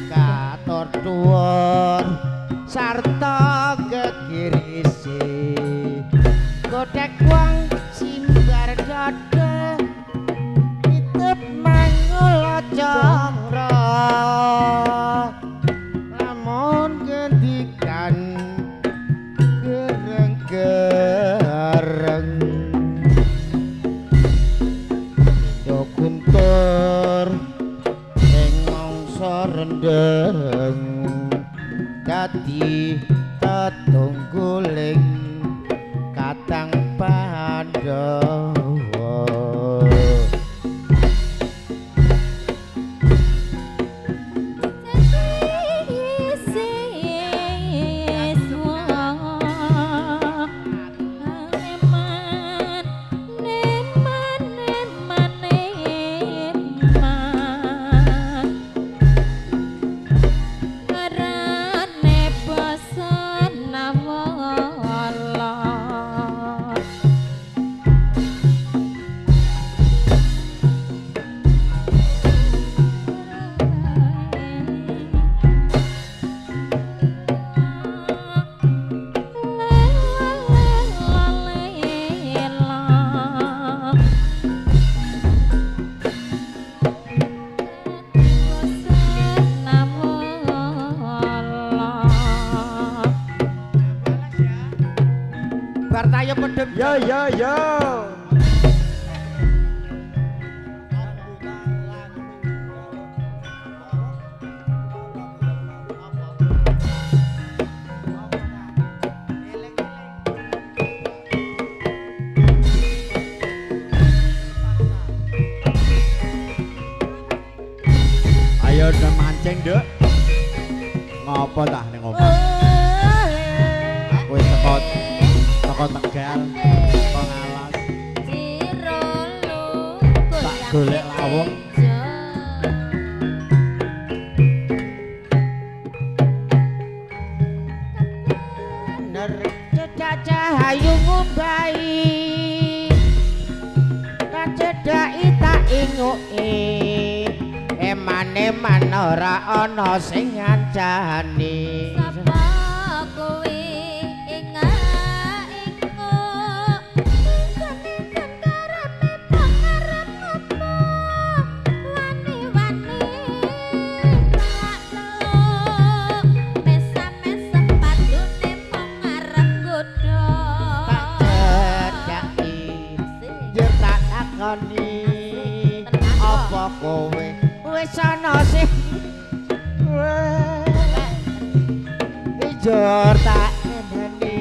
S3: Gator dhuwur sarta gegirisi godhek wong simbar dada mangula cakra lamun gendikan gereng-gereng Indo guntur ing mangsa rendeng dadi tetungguling kadang Pandhawa. Bartayo pedhem.
S1: Yo yo yo. udah mancing, Duk. Ngopo tah ning omah? Aku wis teko Tegal. Teko Ngalas. Tak golek lawung.
S3: Bener cedak cahayu ngumbai tak cedaki tak inguki eman-eman ora ana sing ngancani
S2: Sapa kowe ingak-inguk Insan-insan karepe pangarep ngopo Wani-wani telak-teluk Mesa-mesa padune pangarep godho
S3: tak cedaki njur tak takoni apa kowe wis ana sing njur tak ngene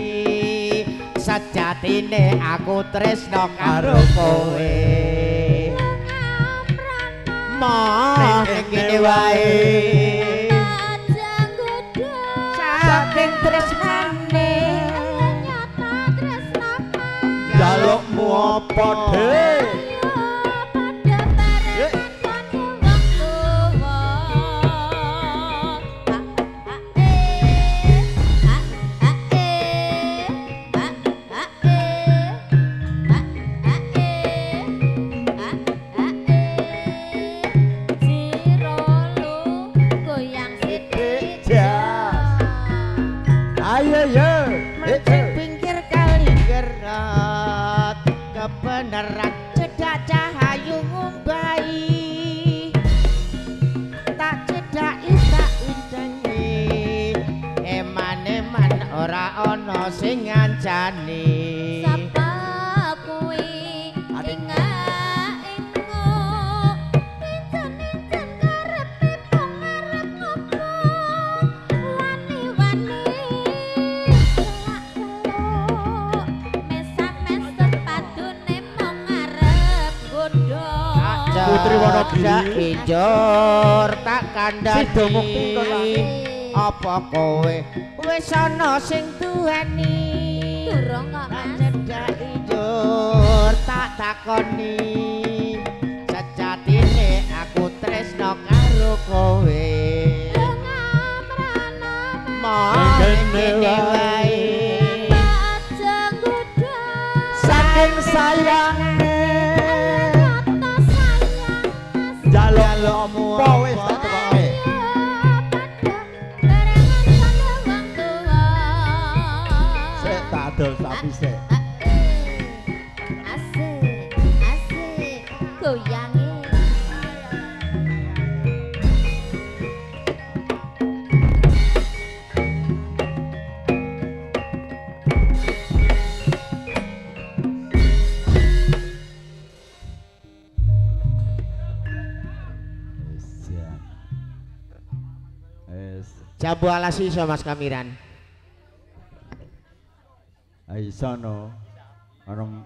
S3: sejatine aku tresno karo kowe Mah ngene wae saking tresnane
S1: Jalukmu apa, Dik? Ayo yo.
S3: pinggir kali gerat kebenaran cedak cahayu ngumbai tak cedaki tak incengi eman-eman ora ana sing ngancani
S2: Sapa kuwi ingak-inguk Insan-insan karepe pangarep ngopo Wani-wani telak-teluk Mesa-mesa padune pangarep godho
S1: Putri Wonogiri.
S3: Njur tak
S1: Sido Mukti kok,
S3: kandhani apa kowe wis ana sing duweni
S2: Durung kok
S3: tak
S2: Mas
S3: cedaki njur tak takoni sejatine aku tresno karo kowe Mah ngene wae
S2: aja nggodho
S1: Saking sayange jalukmu apa wis tak tekoke. Sik tak adol sapi sik.
S2: Asik, asik, goyange.
S3: Jambu alas iso Mas Kamiran
S1: Ayo sono. Orang